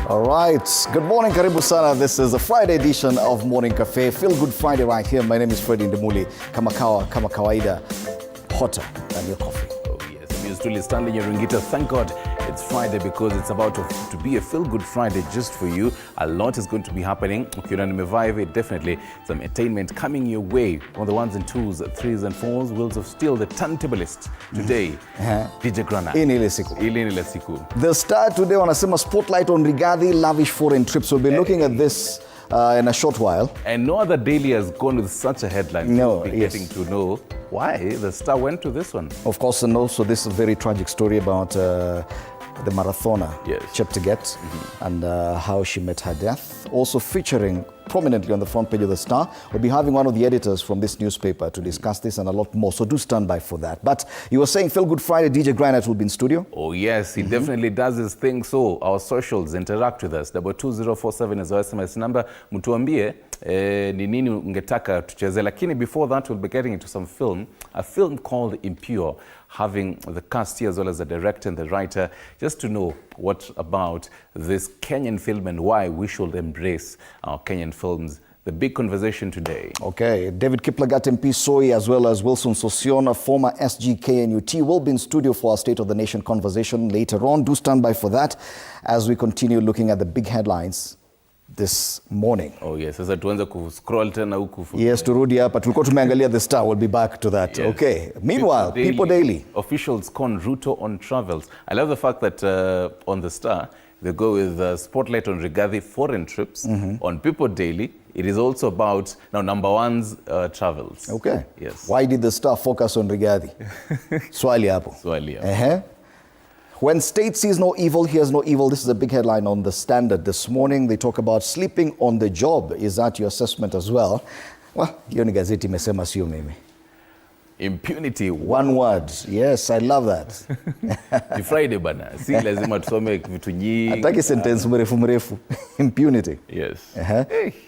All right, good morning, karibu sana. This is a Friday edition of Morning Cafe. Feel Good Friday right here. My name is Freddie Ndimuli. Kama kawaida, hotter than your coffee. Oh yes, I'm used to Stanley Nyerungita. Thank God it's Friday because it's about to be a feel-good Friday just for you. A lot is going to be happening. Ukiona nimevaa hivi, definitely some entertainment coming your way on the ones and twos, threes and fours, wheels of steel, the turntablist today. DJ Grana. Ile siku. The Star today wanasema spotlight on Rigathi lavish foreign trips. We'll be looking at this in a short while. And no other daily has gone with such a headline. No, we'll be getting to know why the Star went to this one. Of course, and also this is a very tragic story about the marathoner, Cheptegei, and how she met her death. Also featuring prominently on the front page of the Star. We'll be having one of the editors from this newspaper to discuss this and a lot more, so do stand by for that. But you were saying Feel Good Friday, DJ Granite will be in studio? Oh yes, he definitely does his thing. So our socials, interact with us. 22047 is our SMS number. Mtuambie ni nini ungetaka tucheze. Lakini before that, we'll be getting into some film. A film called Impure, having the cast here as well as the director and the writer, just to know what about this Kenyan film and why we should embrace our Kenyan films. The big conversation today. Okay, David Kiplagat MP Soy as well as Wilson Sosiona, former SGKNUT, will be in studio for our State of the Nation conversation later on. Do stand by for that as we continue looking at the big headlines this morning. Oh yes, sasa tuanze kuscroll tena huku. Yes, turudi hapa. Tulikuwa tumeangalia The Star. We'll be back to that. Yes. Okay. Meanwhile, People Daily. Officials con Ruto on travels. I love the fact that on The Star, they go with spotlight on Rigathi foreign trips. On People Daily, it is also about now number one's travels. Okay. Yes. Why did The Star focus on Rigathi? Swali hapo. Swali hapo. When state sees no evil, hears no evil. This is a big headline on The Standard this morning. They talk about sleeping on the job. Is that your assessment as well? Well, hiyo ni gazeti imesema sio mimi. Impunity. One word. Yes, I love that. Ni Friday bana. Si lazima tusome vitu nyingi. Ataki sentence mrefu. Impunity. Yes.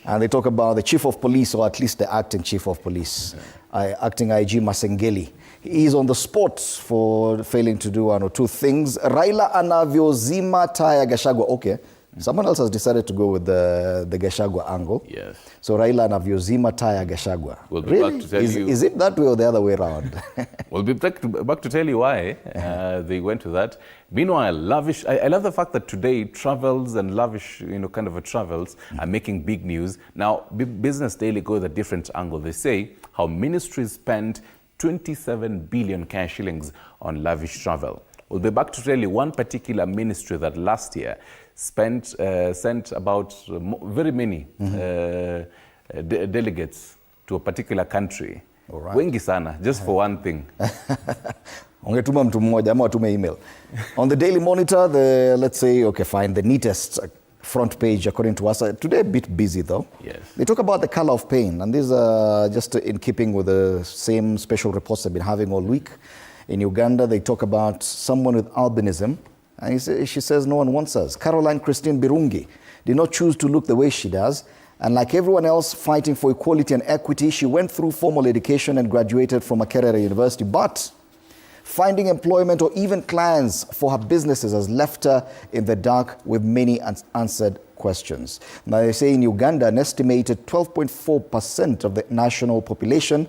And they talk about the chief of police, or at least the acting chief of police, acting IG Masengeli. He is on the spot for failing to do one or two things. Raila anavyozima taa ya Gachagua. Okay. Someone else has decided to go with the Gachagua angle. Yes. So Raila anavyozima taa ya Gachagua. We'll be back to tell you. Is it that way or the other way around? We'll be back to tell you why they went to that. Meanwhile, lavish. I love the fact that today travels and lavish, kind of travels are making big news. Now, Business Daily go with a different angle. They say how ministries spend 27 billion cash shillings on lavish travel. We'll be back to tell you one particular ministry that last year sent about very many delegates to a particular country. All right. Wengi sana, just for one thing. Ungetuma mtu mmoja ama watume email. On the Daily Monitor, let's say, okay, fine, the neatest front page according to us. Today a bit busy though. Yes. They talk about the color of pain, and these are just in keeping with the same special reports they've been having all week. In Uganda, they talk about someone with albinism, and she says no one wants us. Caroline Christine Birungi did not choose to look the way she does, and like everyone else fighting for equality and equity, she went through formal education and graduated from Makerere University, but finding employment or even clients for her businesses has left her in the dark with many unanswered questions. Now, they say in Uganda, an estimated 12.4% of the national population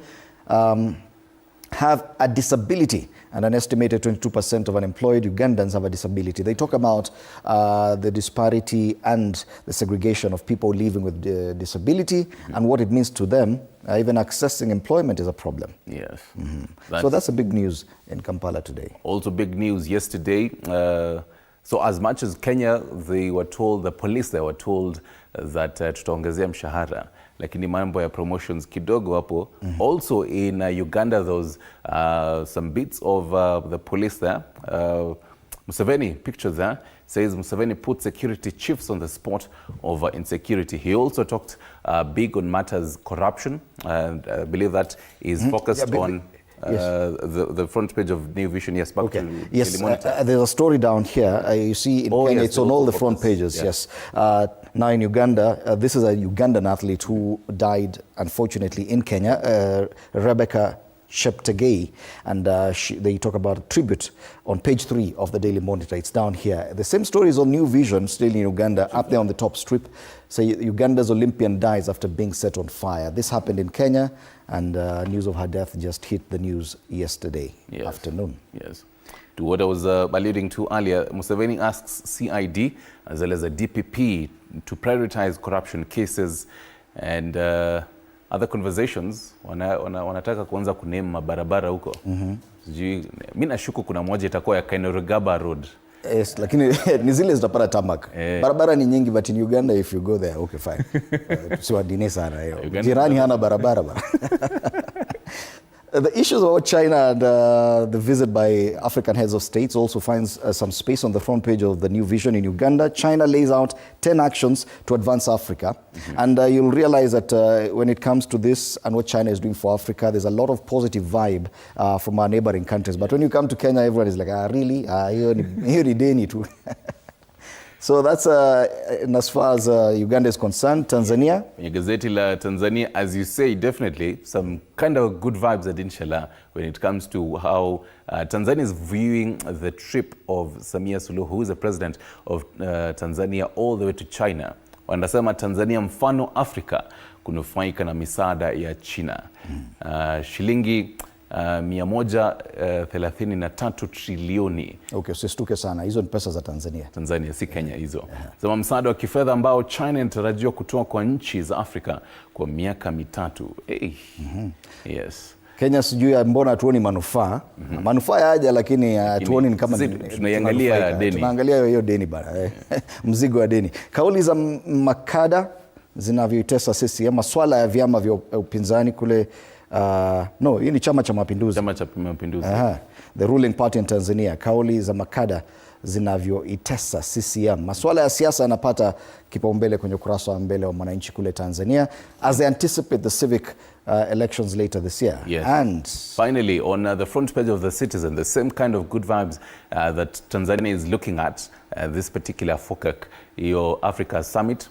have a disability, and an estimated 22% of unemployed Ugandans have a disability. They talk about the disparity and the segregation of people living with disability and what it means to them. Even accessing employment is a problem. Yes. So that's a big news in Kampala today. Also big news yesterday. So as much as Kenya, the police were told that tutaongezea mshahara, lakini mambo ya promotions kidogo hapo. Also in Uganda, there was some bits of the police there. Museveni pictures there, says Museveni put security chiefs on the spot over insecurity. He also talked big on matters corruption, and I believe that is focused on the front page of New Vision. Yes, back to yes. Daily Monitor. There's a story down here. You see in Kenya, it's on all the front pages. Yes. Now in Uganda, this is a Ugandan athlete who died unfortunately in Kenya, Rebecca Cheptegei, and they talk about a tribute on page 3 of the Daily Monitor. It's down here. The same story is on New Vision, still in Uganda, up there on the top strip. So Uganda's Olympian dies after being set on fire. This happened in Kenya, and news of her death just hit the news yesterday afternoon. Yes. To what I was alluding to earlier, Museveni asks CID as well as the DPP to prioritize corruption cases, and other conversations wanataka kuanza kuname mabarabara huko. Sijui, mimi nashuku kuna moja itakuwa ya Kainerugaba Road. Yes, lakini ni zile zitapata tamak. Barabara ni nyingi, but in Uganda if you go there, okay fine. Siwadine sana hiyo. Jirani hana barabara bana. The issues about China and the visit by African heads of states also finds some space on the front page of the New Vision in Uganda. China lays out 10 actions to advance Africa. And you'll realize that when it comes to this and what China is doing for Africa, there's a lot of positive vibe from our neighboring countries. But when you come to Kenya, everyone is like, really? Hiyo ni deni tu. So that's as far as Uganda is concerned. Tanzania? In gazeti la Tanzania, as you say, definitely some kind of good vibes at Inshallah when it comes to how Tanzania is viewing the trip of Samia Suluhu, who is the president of Tanzania, all the way to China. Wanasema Tanzania mfano Afrika kunufaika na misaada ya China. Shilingi 133 trilioni. Okay, usistuke sana. Hizo ni pesa za Tanzania. Tanzania, si Kenya hizo. Sema msaada wa kifedha ambao China inatarajiwa kutoa kwa nchi za Afrika kwa miaka 3. Yes. Kenya sijui mbona tuoni manufaa. Manufaa yaja, lakini tuoni ni kama tunaiangalia deni. Tunaangalia hiyo deni bana. Mzigo wa deni. Kauli za makada zinavyoitesa CCM, masuala ya vyama vya upinzani kule. No, hii ni Chama cha Mapinduzi. Chama cha Mapinduzi. The ruling party in Tanzania. Kauli za makada zinavyoitesa CCM. Masuala ya siasa yanapata kipaumbele kwenye ukurasa wa mbele wa Mwananchi kule Tanzania as they anticipate the civic elections later this year. Yes. And finally, on the front page of The Citizen, the same kind of good vibes that Tanzania is looking at, this particular FOCAC, your Africa Summit.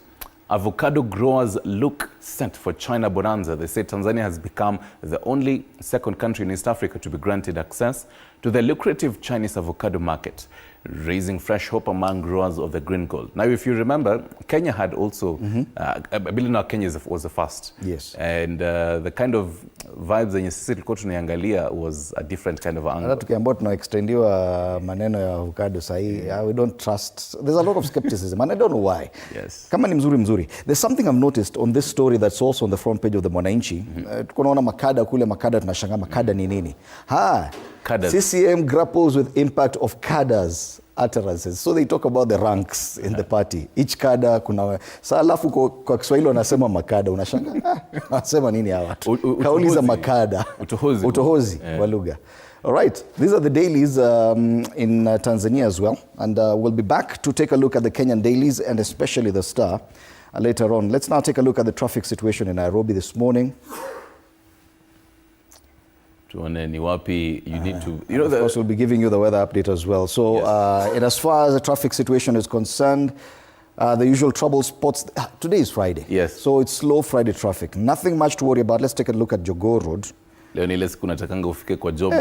Avocado growers look set for China bonanza. They say Tanzania has become the only second country in East Africa to be granted access to the lucrative Chinese avocado market, raising fresh hope among growers of the green gold. Now, if you remember, Kenya had also, I believe now Kenya was the first. Yes. And the kind of vibes zenye sisi tulikuwa tunaangalia was a different kind of angle. Hata tukiambiwa tunaextendiwa maneno ya avocado sahi, we don't trust. There's a lot of skepticism and I don't know why. Yes. Kama ni mzuri. There's something I've noticed on this story that's also on the front page of the Mwananchi. Tunaona makada kule, makada tunashangaa makada ni nini? CCM grapples with impact of cadres utterances. So they talk about the ranks in the party. Each cadre kuna alafu kwa Kiswahili wanasema makada, unashangaa wanasema nini hawa watu? Kauli za makada. Utohozi wa lugha. All right, these are the dailies in Tanzania as well, and we'll be back to take a look at the Kenyan dailies and especially the Star later on. Let's now take a look at the traffic situation in Nairobi this morning. Ni wapi you need to, of course, we'll be giving you the weather update as well. So, and as far as the traffic situation is concerned, the usual trouble spots. Today is Friday. Yes. So it's slow Friday traffic. Nothing much to worry about. Let's take a look at Jogoo Road. Leo ni ile siku natakanga ufike kwa job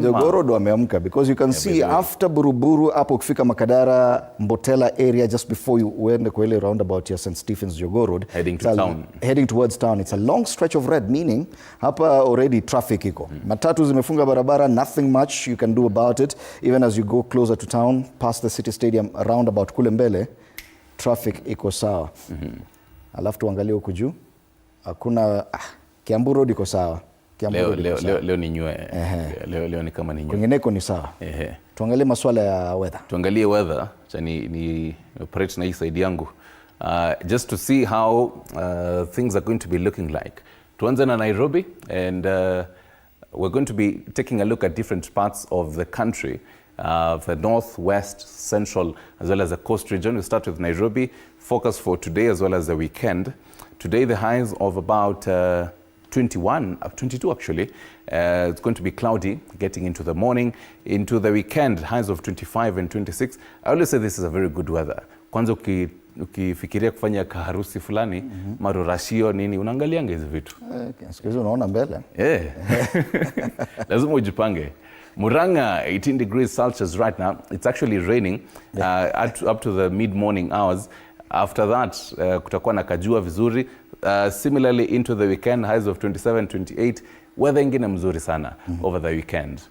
Jogoo Road wameamka because you can see after Buruburu hapo ukifika Makadara Mbotela area just before you uende kwa ile roundabout ya St. Stephen's Jogoo Road heading to town, heading towards town. It's a long stretch of red, meaning hapa already traffic iko. Matatu zimefunga barabara, nothing much you can do about it. Even as you go closer to town past the City Stadium roundabout kule mbele, traffic iko sawa. Alafu tuangalie huku juu hakuna Kiambu Road iko sawa. Leo ni nywe. Leo ni kama ni nywe. Kwingineko ni sawa. Tuangalie masuala ya weather. Tuangalie weather. Ni operate na hii side yangu. Just to see how things are going to be looking like. Tuanze na Nairobi, and we're going to be taking a look at different parts of the country. the north, west, central, as well as the coast region. We start with Nairobi. Focus for today as well as the weekend. Today, the highs of about 22 actually. It's going to be cloudy getting into the morning. Into the weekend, highs of 25 and 26. I always say this is a very good weather. Kwanza ukifikiria kufanya kaharusi fulani, marurashio nini, unaangalianga hizi vitu. Siku hizi unaona mbele. Lazima ujipange. Muranga, 18 degrees Celsius right now. It's actually raining up to the mid-morning hours. After that, kutakuwa na kajua vizuri. Similarly, into the weekend, highs of 27, 28. Weather ingine mzuri sana over the weekend.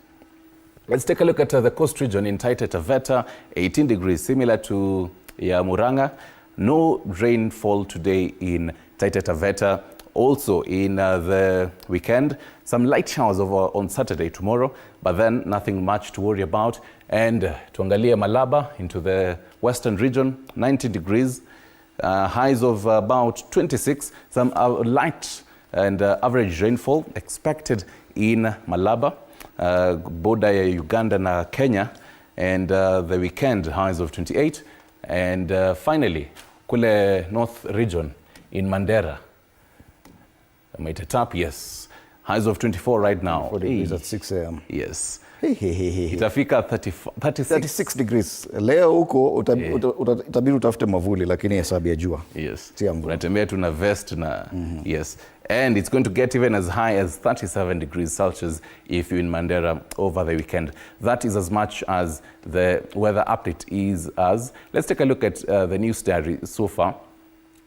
Let's take a look at the coast region in Taita Taveta, 18 degrees, similar to Muranga. No rainfall today in Taita Taveta. Also in the weekend, some light showers on Saturday, tomorrow, but then nothing much to worry about. And tuangalie Malaba into the western region, 19 degrees, highs of about 26, some light and average rainfall expected in Malaba, border ya Uganda na Kenya, and the weekend highs of 28. And finally, kule north region in Mandera, Maitatap, yes. Highs of 24 right now. 4 degrees at 6 a.m. Yes. Itafika 36 degrees. Leo huko itabidi utafute mavuli lakini hesabu ya jua. Yes. Unatembea tu na vest na yes. And it's going to get even as high as 37 degrees Celsius if you're in Mandera over the weekend. That is as much as the weather update is as. Let's take a look at the news diary so far.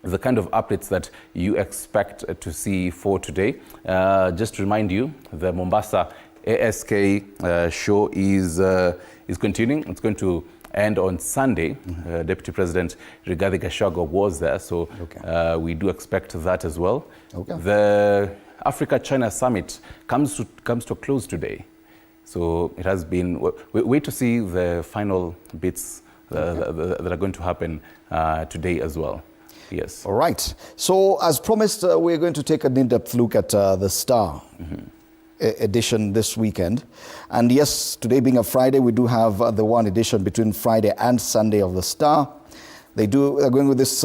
The kind of updates that you expect to see for today. Just to remind you, the Mombasa ASK show is continuing. It's going to end on Sunday. Deputy President Rigathi Gachagua was there, so we do expect that as well. The Africa-China Summit comes to a close today. So it has been, wait to see the final bits that are going to happen today as well. Yes. All right. So as promised, we're going to take an in-depth look at the Star edition this weekend. And yes, today being a Friday, we do have the one edition between Friday and Sunday of the Star. They're going with this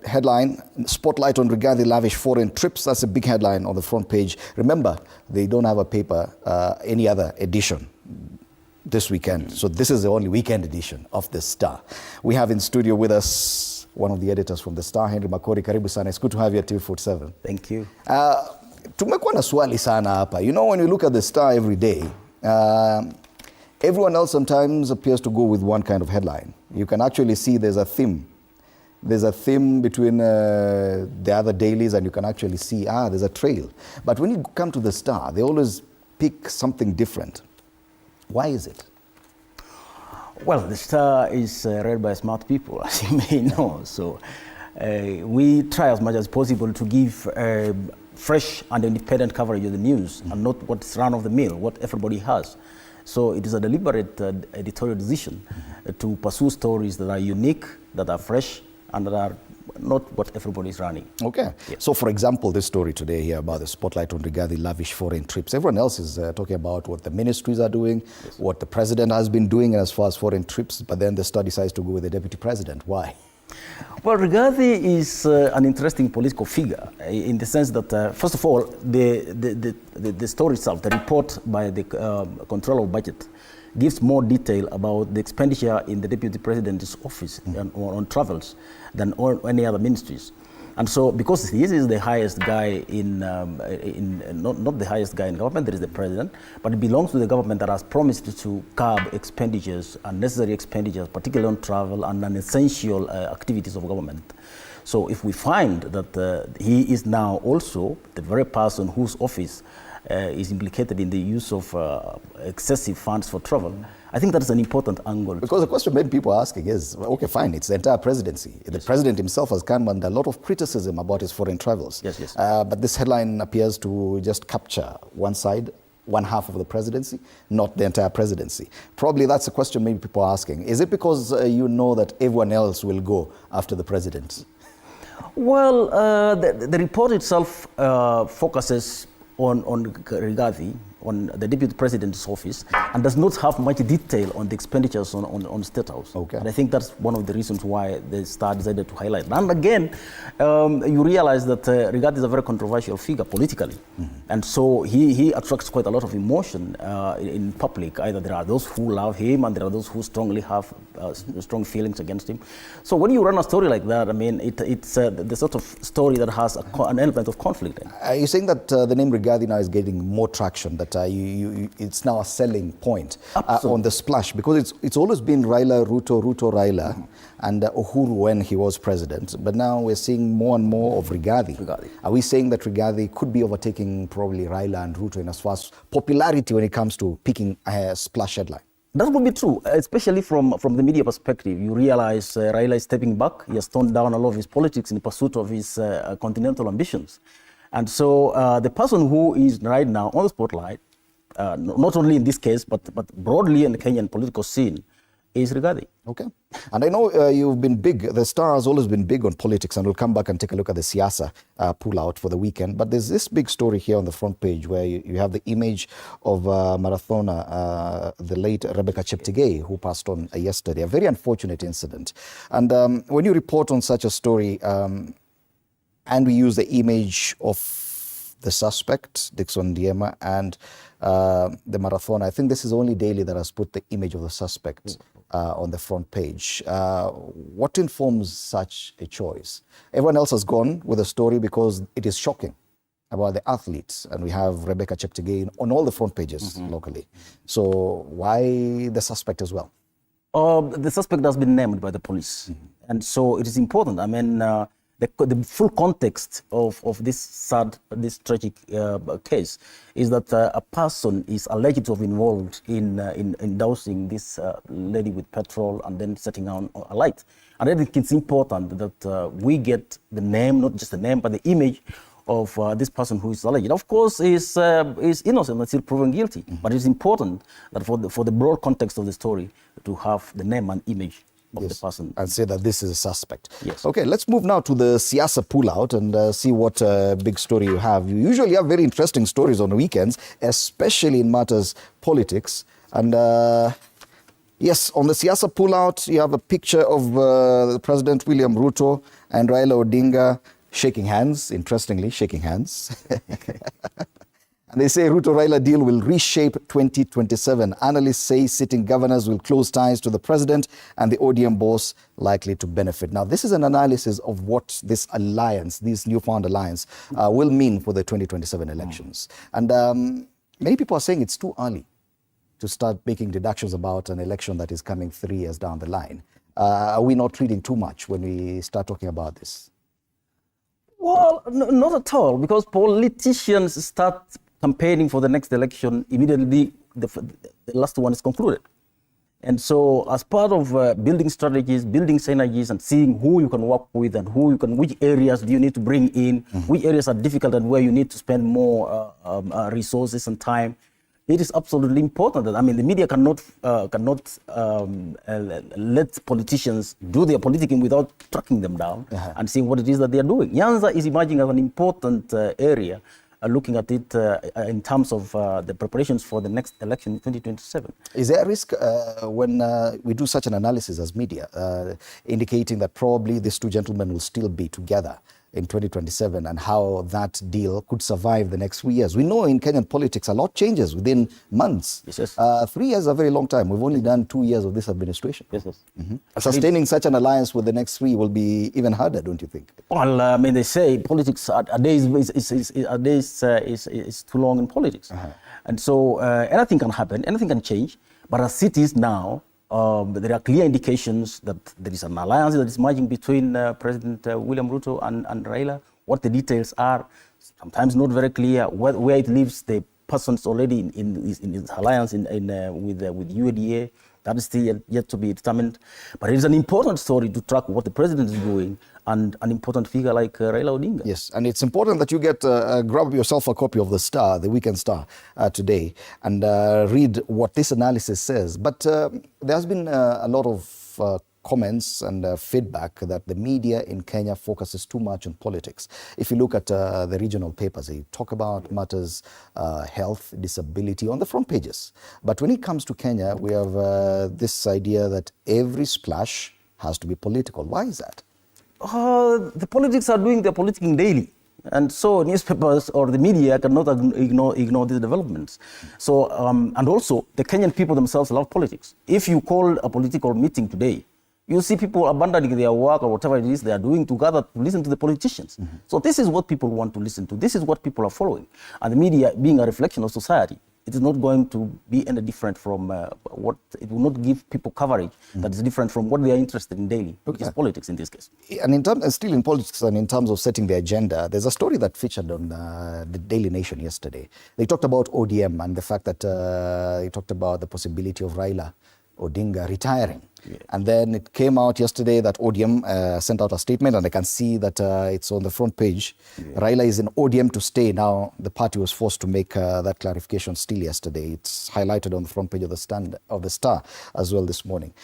headline, Spotlight on Rigathi Lavish Foreign Trips. That's a big headline on the front page. Remember, they don't have a paper, any other edition this weekend. So this is the only weekend edition of the Star. We have in studio with us one of the editors from the Star, Henry Makori. Karibu sana. It's good to have you at TV47. Thank you. Tumekuwa na swali sana hapa. You know, when you look at the Star every day, everyone else sometimes appears to go with one kind of headline. You can actually see there's a theme. There's a theme between the other dailies, and you can actually see, there's a trail. But when you come to the Star, they always pick something different. Why is it? Well, the Star is read by smart people, as you may know. So we try as much as possible to give fresh and independent coverage of the news and not what's run of the mill, what everybody has. So it is a deliberate editorial decision to pursue stories that are unique, that are fresh, and that are not what everybody is running. Okay. Yeah. So for example, this story today here about the Spotlight on Rigathi Lavish Foreign Trips. Everyone else is talking about what the ministries are doing, what the president has been doing as far as foreign trips, but then the Star decides to go with the deputy president. Why? Well, Rigathi is an interesting political figure in the sense that, first of all, the story itself, the report by the Controller of Budget, gives more detail about the expenditure in the Deputy President's office on travels than on any other ministries. And so, because he is the highest guy not the highest guy in government, there is the president, but it belongs to the government that has promised to curb expenditures, unnecessary expenditures, particularly on travel and non-essential activities of government. So if we find that he is now also the very person whose office is implicated in the use of excessive funds for travel, I think that's an important angle. Because the question many people are asking is, okay, fine, it's the entire presidency. Yes. The president himself has come under a lot of criticism about his foreign travels. Yes, yes. But this headline appears to just capture one side, one half of the presidency, not the entire presidency. Probably that's a question many people are asking. Is it because you know that everyone else will go after the president? Well, the report itself focuses on Rigathi on the deputy president's office and does not have much detail on the expenditures on State House. Okay. And I think that's one of the reasons why the Star decided to highlight. And again, you realize that Rigathi is a very controversial figure politically. And so he attracts quite a lot of emotion in public. Either there are those who love him and there are those who strongly have strong feelings against him. So when you run a story like that, I mean, it's the sort of story that has an element of conflict in it. Are you saying that the name Rigathi now is getting more traction, that it's now a selling point on the splash? Because it's always been Raila, Ruto, Raila, and Uhuru when he was president. But now we're seeing more and more of Rigathi. Are we saying that Rigathi could be overtaking probably Raila and Ruto in as far as popularity when it comes to picking a splash headline? That would be true, especially from the media perspective. You realize Raila is stepping back. He has toned down a lot of his politics in pursuit of his continental ambitions. And so the person who is right now on the spotlight, not only in this case, but broadly in the Kenyan political scene, is Rigathi. Okay. And I know you've been big, the Star has always been big on politics, and we'll come back and take a look at the Siasa pull-out for the weekend. But there's this big story here on the front page where you have the image of marathoner, the late Rebecca Cheptegei, who passed on yesterday. A very unfortunate incident. And when you report on such a story, and we use the image of the suspect, Dixon Diema, and the marathoner, I think this is only Daily that has put the image of the suspect on the front page. What informs such a choice? Everyone else has gone with a story because it is shocking about the athletes, and we have Rebecca Cheptegei on all the front pages locally. So why the suspect as well? The suspect has been named by the police, and so it is important. I mean, the full context of this sad, this tragic case is that a person is alleged to have been involved in dousing this lady with petrol and then setting on a light. And I think it's important that we get the name, not just the name, but the image of this person who is alleged. Of course, is innocent and still proven guilty. But it's important that for the broad context of the story to have the name and image of the person. And say that this is a suspect. Yes. Okay, let's move now to the Siasa pullout and see what big story you have. You usually have very interesting stories on the weekends, especially in matters politics. And yes, on the Siasa pullout, you have a picture of President William Ruto and Raila Odinga shaking hands, interestingly, shaking hands. And they say Ruto-Raila deal will reshape 2027. Analysts say sitting governors will close ties to the president and the ODM boss likely to benefit. Now, this is an analysis of what this alliance, this newfound alliance, will mean for the 2027 elections. And many people are saying it's too early to start making deductions about an election that is coming 3 years down the line. Are we not reading too much when we start talking about this? Well, not at all, because politicians start campaigning for the next election immediately the last one is concluded. And so as part of building strategies, building synergies, and seeing who you can work with and which areas do you need to bring in, which areas are difficult and where you need to spend more resources and time, it is absolutely important. That, I mean, the media cannot let politicians do their politicking without tracking them down and seeing what it is that they are doing. Nyanza is emerging as an important area, looking at it in terms of the preparations for the next election in 2027. Is there a risk when we do such an analysis as media, indicating that probably these two gentlemen will still be together in 2027 and how that deal could survive the next 3 years? We know in Kenyan politics a lot changes within months. Yes. 3 years is a very long time. We've only done 2 years of this administration. Yes. Sustaining such an alliance with the next 3 will be even harder, don't you think? Well, I mean, they say politics a day is too long in politics. And so anything can happen, anything can change. But as it is now, there are clear indications that there is an alliance that is emerging between President William Ruto and Raila. What the details are, sometimes not very clear. Where it leaves the persons already in his alliance with UADA, that is still yet to be determined. But it is an important story to track what the president is doing and an important figure like Raila Odinga. Yes, and it's important that you get grab yourself a copy of the Star, the Weekend Star, today, and read what this analysis says. But there has been a lot of comments and feedback that the media in Kenya focuses too much on politics. If you look at the regional papers, they talk about matters, health, disability on the front pages. But when it comes to Kenya, we have this idea that every splash has to be political. Why is that? The politics are doing their politicking daily. And so newspapers or the media cannot ignore these developments. So, and also, the Kenyan people themselves love politics. If you call a political meeting today, you see people abandoning their work or whatever it is they are doing to gather to listen to the politicians. Mm-hmm. So this is what people want to listen to. This is what people are following. And the media, being a reflection of society, it is not going to be any different from what, it will not give people coverage that is different from what they are interested in daily, which is politics in this case. And in terms, still in politics and in terms of setting the agenda, there's a story that featured on the Daily Nation yesterday. They talked about ODM and the fact that they talked about the possibility of Raila Odinga retiring. Yeah. And then it came out yesterday that ODM sent out a statement, and I can see that it's on the front page. Yeah. Raila is in ODM to stay. Now, the party was forced to make that clarification still yesterday. It's highlighted on the front page of the Star as well this morning.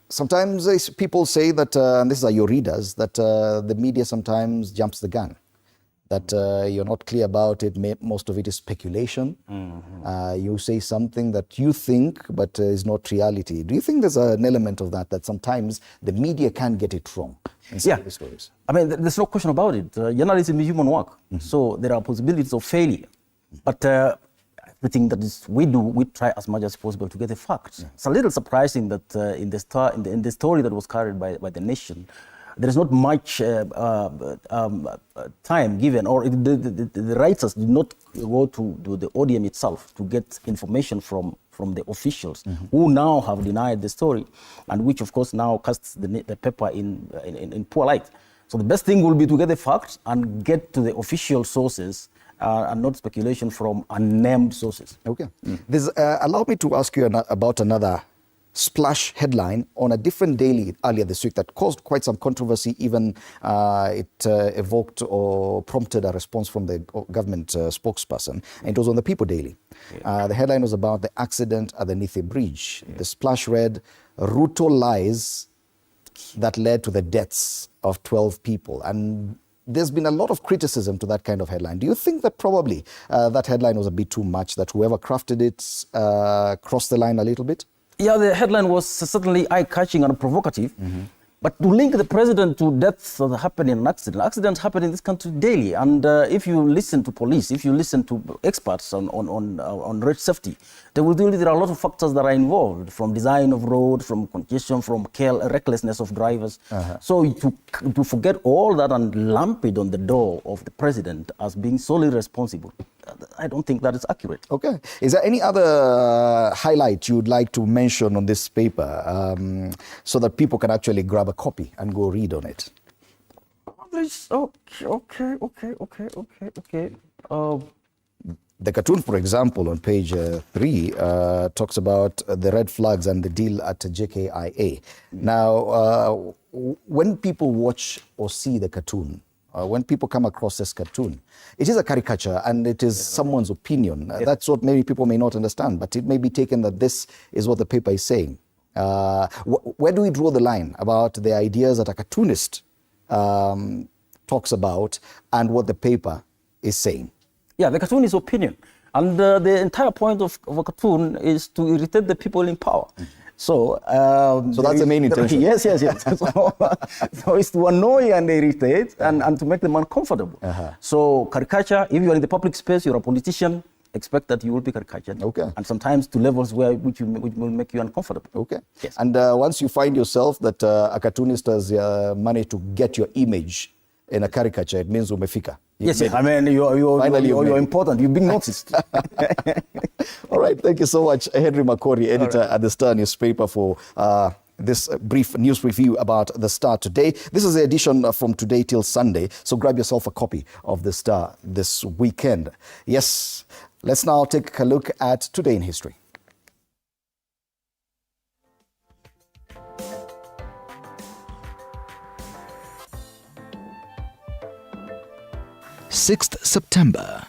Sometimes people say that, and these are your readers, that the media sometimes jumps the gun. That you're not clear about it, most of it is speculation. Mm-hmm. You say something that you think, but is not reality. Do you think there's an element of that sometimes the media can get it wrong in some of the stories? I mean, there's no question about it. Journalism is human work, so there are possibilities of failure. But everything that we do, we try as much as possible to get the facts. It's a little surprising that in the story that was carried by the Nation, there is not much time given, or the writers did not go to the ODM itself to get information from the officials who now have denied the story, and which of course now casts the paper in poor light. So the best thing will be to get the facts and get to the official sources and not speculation from unnamed sources. Okay. Allow me to ask you about another splash headline on a different daily earlier this week that caused quite some controversy. Even it evoked or prompted a response from the government spokesperson. And it was on the People Daily. The headline was about the accident at the Nithi Bridge. The splash read, "Ruto lies that led to the deaths of 12 people." And there's been a lot of criticism to that kind of headline. Do you think that probably that headline was a bit too much, that whoever crafted it crossed the line a little bit? Yeah, the headline was certainly eye-catching and provocative. But to link the president to deaths that happen in an accident, accidents happen in this country daily. And if you listen to police, if you listen to experts on road safety, they will tell you there are a lot of factors that are involved, from design of road, from congestion, from recklessness of drivers. So to forget all that and lump it on the door of the president as being solely responsible, I don't think that is accurate. Okay. Is there any other highlight you'd like to mention on this paper so that people can actually grab a copy and go read on it? Okay. The cartoon, for example, on page 3 talks about the red flags and the deal at JKIA. Now, when people watch or see the cartoon, when people come across this cartoon, it is a caricature and it is someone's opinion. That's what maybe people may not understand, but it may be taken that this is what the paper is saying. Where do we draw the line about the ideas that a cartoonist talks about and what the paper is saying? Yeah, the cartoon is opinion. And the entire point of a cartoon is to irritate the people in power. So that's the main intention. Yes. So it's to annoy and irritate and to make them uncomfortable. So caricature, if you are in the public space, you're a politician, expect that you will be caricatured. Okay. And sometimes to levels which will make you uncomfortable. Okay. Yes. And once you find yourself that a cartoonist has managed to get your image in a caricature, it means umefika. Yes. I mean, you're important. You've been noticed. All right. Thank you so much, Henry Makori, editor at the Star newspaper, for this brief news review about the Star today. This is the edition from today till Sunday, so grab yourself a copy of the Star this weekend. Yes, let's now take a look at Today in History. 6th September,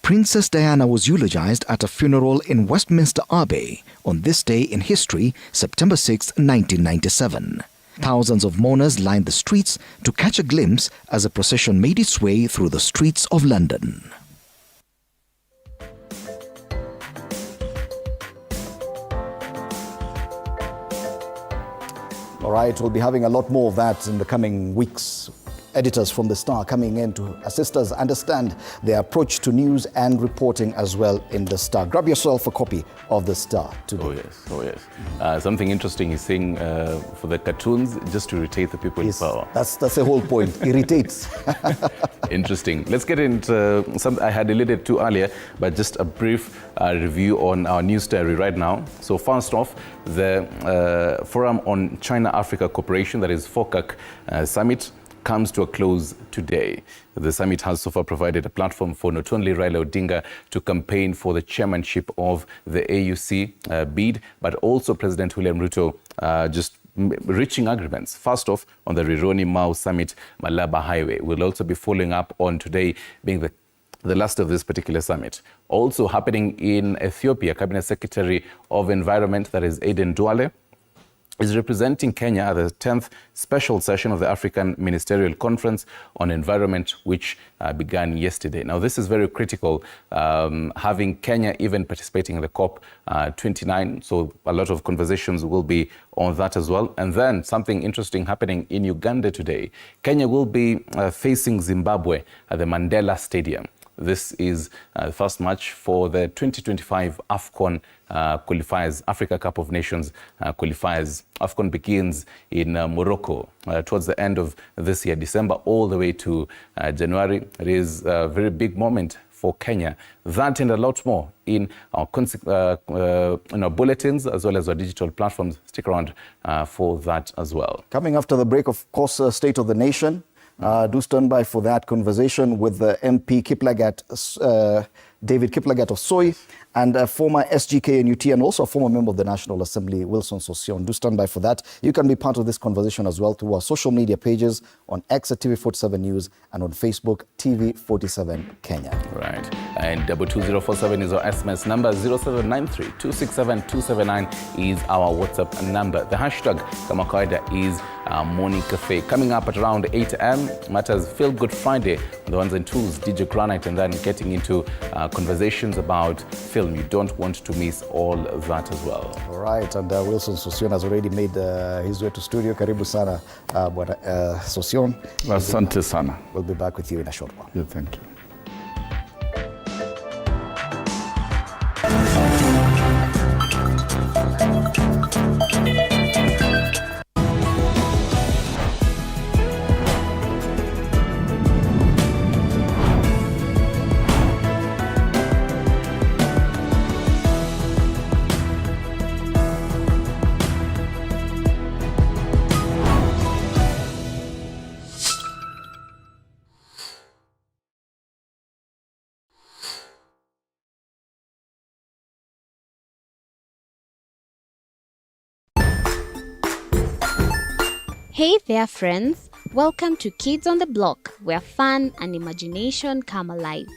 Princess Diana was eulogized at a funeral in Westminster Abbey on this day in history, September 6, 1997. Thousands of mourners lined the streets to catch a glimpse as the procession made its way through the streets of London. All right, we'll be having a lot more of that in the coming weeks. Editors from The Star coming in to assist us understand their approach to news and reporting as well in The Star. Grab yourself a copy of The Star today. Oh yes. Something interesting he's saying for the cartoons, just to irritate the people in power. That's the whole point, irritates. Interesting. Let's get into something I had alluded to earlier, but just a brief review on our news story right now. So first off, the Forum on China-Africa Cooperation, that is FOCAC Summit, comes to a close today. The summit has so far provided a platform for not only Raila Odinga to campaign for the chairmanship of the AUC bid, but also President William Ruto just reaching agreements. First off, on the Rironi Mau Summit, Malaba Highway. We'll also be following up on today being the last of this particular summit. Also happening in Ethiopia, Cabinet Secretary of Environment, that is Aden Duale, is representing Kenya at the 10th special session of the African Ministerial Conference on Environment, which began yesterday. Now, this is very critical, having Kenya even participating in the COP29. So a lot of conversations will be on that as well. And then something interesting happening in Uganda today. Kenya will be facing Zimbabwe at the Mandela Stadium. This is the first match for the 2025 AFCON qualifiers, Africa Cup of Nations qualifiers. AFCON begins in Morocco towards the end of this year, December, all the way to January. It is a very big moment for Kenya. That and a lot more in our bulletins as well as our digital platforms. Stick around for that as well. Coming after the break, of course, State of the Nation. Do stand by for that conversation with the MP David Kiplagat of Soy, and former SGK and UT, and also a former member of the National Assembly, Wilson Sossion. Do stand by for that. You can be part of this conversation as well through our social media pages on X at TV47 News and on Facebook, TV47 Kenya. Right. And 22047 is our SMS number. 0793 267 279 is our WhatsApp number. The hashtag, kama kawaida, is Morning Cafe. Coming up at around 8 a.m. matters Feel Good Friday, the ones and twos, DJ Granite, and then getting into conversations about film. You don't want to miss all that as well. All right, and Wilson Sossion has already made his way to studio. Karibu sana, Bwana Sossion. Asante sana. We'll be back with you in a short while. Yeah, thank you. Hey there, friends! Welcome to Kids on the Block, where fun and imagination come alive.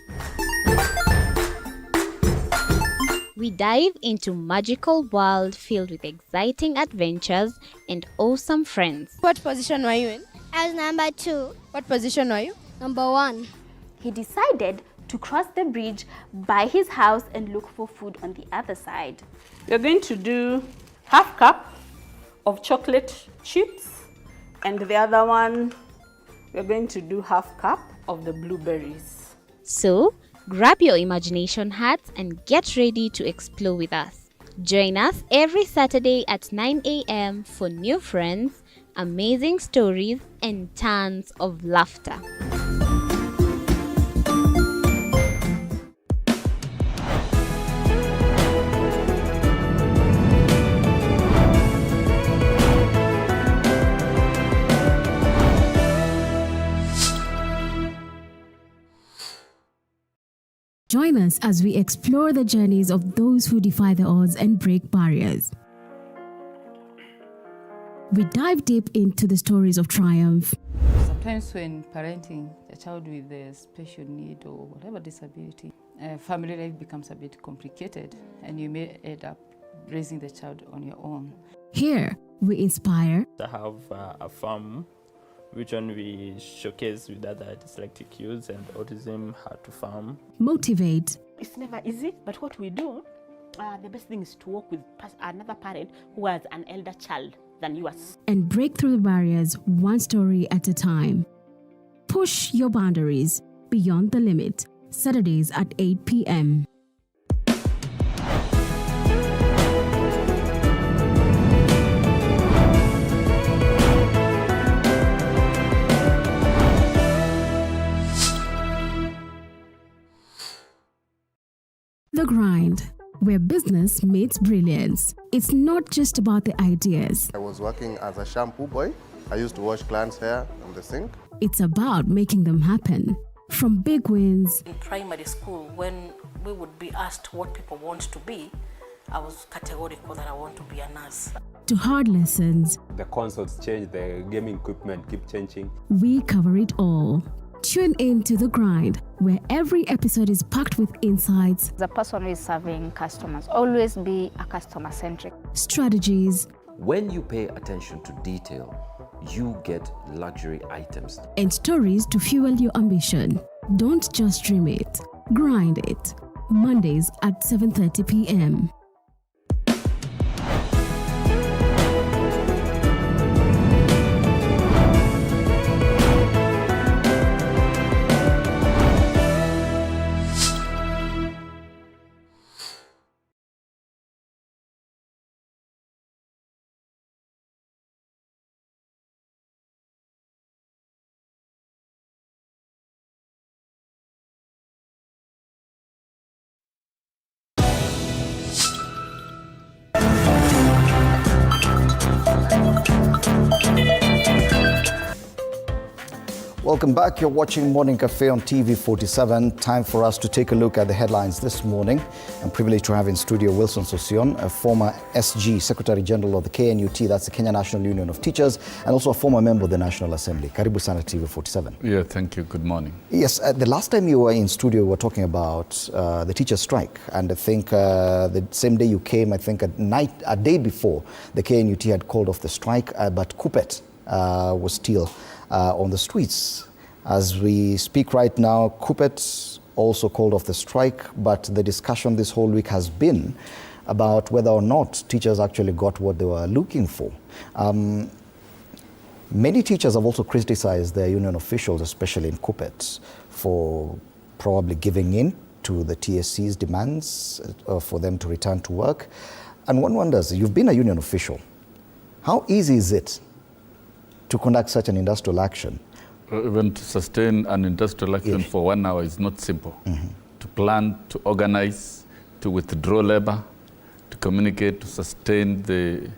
We dive into magical world filled with exciting adventures and awesome friends. What position were you in? I was number 2. What position were you? Number 1. He decided to cross the bridge by his house and look for food on the other side. We're going to do half cup of chocolate chips, and the other one, we're going to do half cup of the blueberries. So, grab your imagination hats and get ready to explore with us. Join us every Saturday at 9 a.m. for new friends, amazing stories, and tons of laughter. Join us as we explore the journeys of those who defy the odds and break barriers. We dive deep into the stories of triumph. Sometimes when parenting a child with a special need or whatever disability, family life becomes a bit complicated and you may end up raising the child on your own. Here, we inspire, I have a farm which one we showcase with other dyslexic youths and autism how to farm. motivate, It's never easy, but what we do, the best thing is to work with another parent who has an elder child than yours. and break through the barriers one story at a time. Push your boundaries beyond the limit. Saturdays at 8 p.m. The Grind, where business meets brilliance. It's not just about the ideas. I was working as a shampoo boy. I used to wash clients' hair on the sink. It's about making them happen. From big wins. In primary school, when we would be asked what people want to be, I was categorical that I want to be a nurse. To hard lessons. The consoles change, the gaming equipment keep changing. We cover it all. Tune in to The Grind, where every episode is packed with insights. The person who is serving customers, always be a customer-centric. Strategies. When you pay attention to detail, you get luxury items. And stories to fuel your ambition. Don't just dream it, grind it. Mondays at 7:30 p.m. Welcome back. You're watching Morning Cafe on TV47. Time for us to take a look at the headlines this morning. I'm privileged to have in studio Wilson Sosion, a former SG, Secretary General of the KNUT, that's the Kenya National Union of Teachers, and also a former member of the National Assembly. Karibu sana TV47. Yeah, thank you. Good morning. Yes, the last time you were in studio, we were talking about the teachers' strike. And I think the same day you came, I think a day before, the KNUT had called off the strike, but Kupet was still on the streets. As we speak right now, Kupet also called off the strike, but the discussion this whole week has been about whether or not teachers actually got what they were looking for. Many teachers have also criticized their union officials, especially in Kupet, for probably giving in to the TSC's demands for them to return to work. And one wonders, you've been a union official. How easy is it to conduct such an industrial action? Even to sustain an industrial action for 1 hour is not simple. To plan, to organize, to withdraw labor, to communicate, to sustain the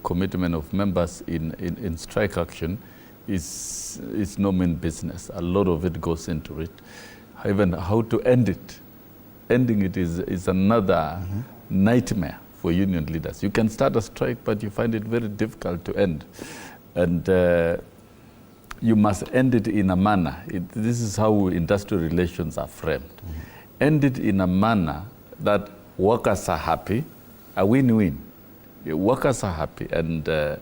commitment of members in strike action is no mean business. A lot of it goes into it. Even how to end it. Ending it is another nightmare for union leaders. You can start a strike, but you find it very difficult to end. And you must end it in a manner. This is how industrial relations are framed. End it in a manner that workers are happy, a win-win. Workers are happy and the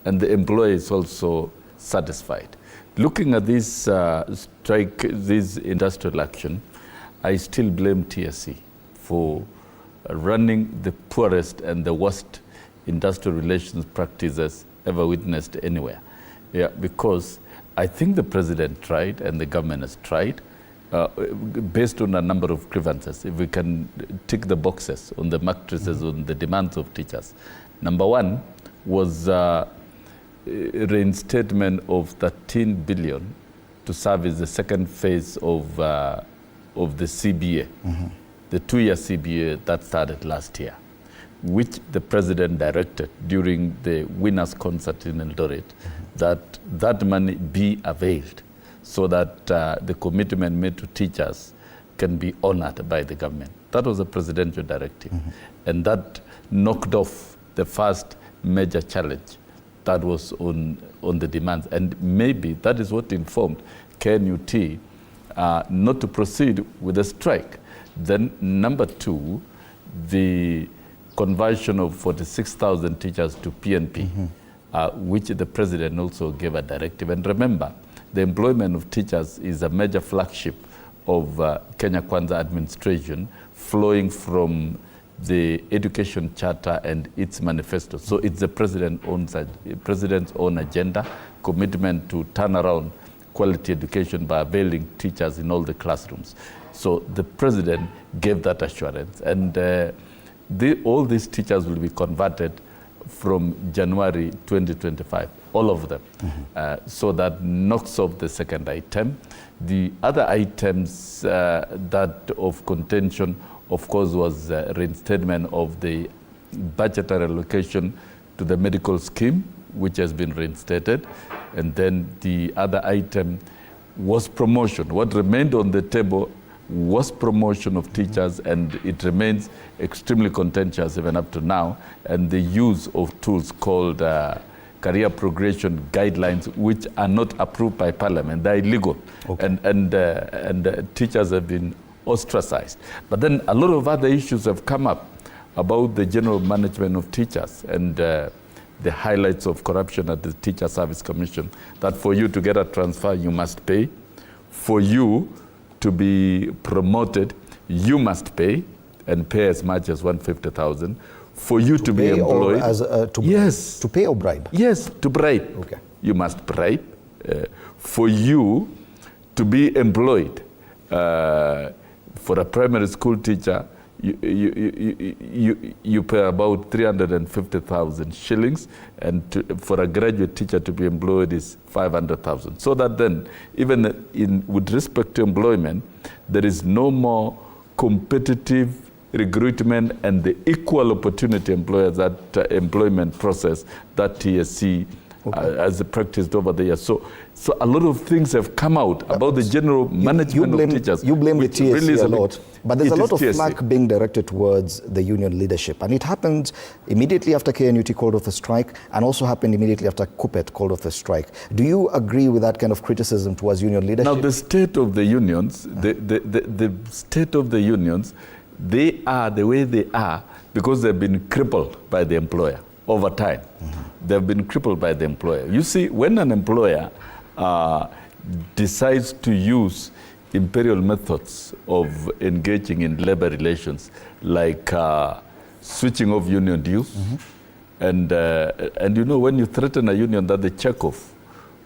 employer is also satisfied. Looking at this strike, this industrial action, I still blame TSC for running the poorest and the worst industrial relations practices ever witnessed anywhere. Yeah, because I think the president tried and the government has tried based on a number of grievances. If we can tick the boxes on the matrices on the demands of teachers. Number one was reinstatement of 13 billion to serve as the second phase of the CBA, the 2-year CBA that started last year, which the president directed during the winners' concert in Eldoret, that money be availed so that the commitment made to teachers can be honored by the government. That was a presidential directive. And that knocked off the first major challenge that was on the demands. And maybe that is what informed KNUT not to proceed with the strike. Then number two, the conversion of 46,000 teachers to PNP, which the president also gave a directive. And remember, the employment of teachers is a major flagship of Kenya Kwanza administration, flowing from the education charter and its manifesto. So it's the president's own agenda, commitment to turn around quality education by availing teachers in all the classrooms. So the president gave that assurance. And all these teachers will be converted from January 2025, all of them. So that knocks off the second item. The other items that of contention, of course, was reinstatement of the budgetary allocation to the medical scheme, which has been reinstated. And then the other item was promotion. What remained on the table was promotion of teachers, and it remains extremely contentious even up to now, and the use of tools called career progression guidelines, which are not approved by Parliament. They're illegal, and teachers have been ostracized. But then a lot of other issues have come up about the general management of teachers and the highlights of corruption at the Teacher Service Commission, that for you to get a transfer, you must pay. For you to be promoted, you must pay, and pay as much as 150,000. For you to be employed, yes, to pay or bribe. Yes, to bribe. Okay, you must bribe. For you to be employed, for a primary school teacher, you pay about 350,000 shillings, and for a graduate teacher to be employed is 500,000. So that then, even with respect to employment, there is no more competitive recruitment and the equal opportunity employment process that TSC has practiced over the years. So a lot of things have come out about the general management of teachers. You blame the TSC really a lot, but there's a lot of TSC. flack being directed towards the union leadership. And it happened immediately after KNUT called off the strike, and also happened immediately after KUPPET called off the strike. Do you agree with that kind of criticism towards union leadership? Now, the state of the unions, the state of the unions, they are the way they are because they've been crippled by the employer over time. They've been crippled by the employer. You see, when an employer decides to use imperial methods of engaging in labor relations, like switching off union dues, and you know, when you threaten a union that the checkoff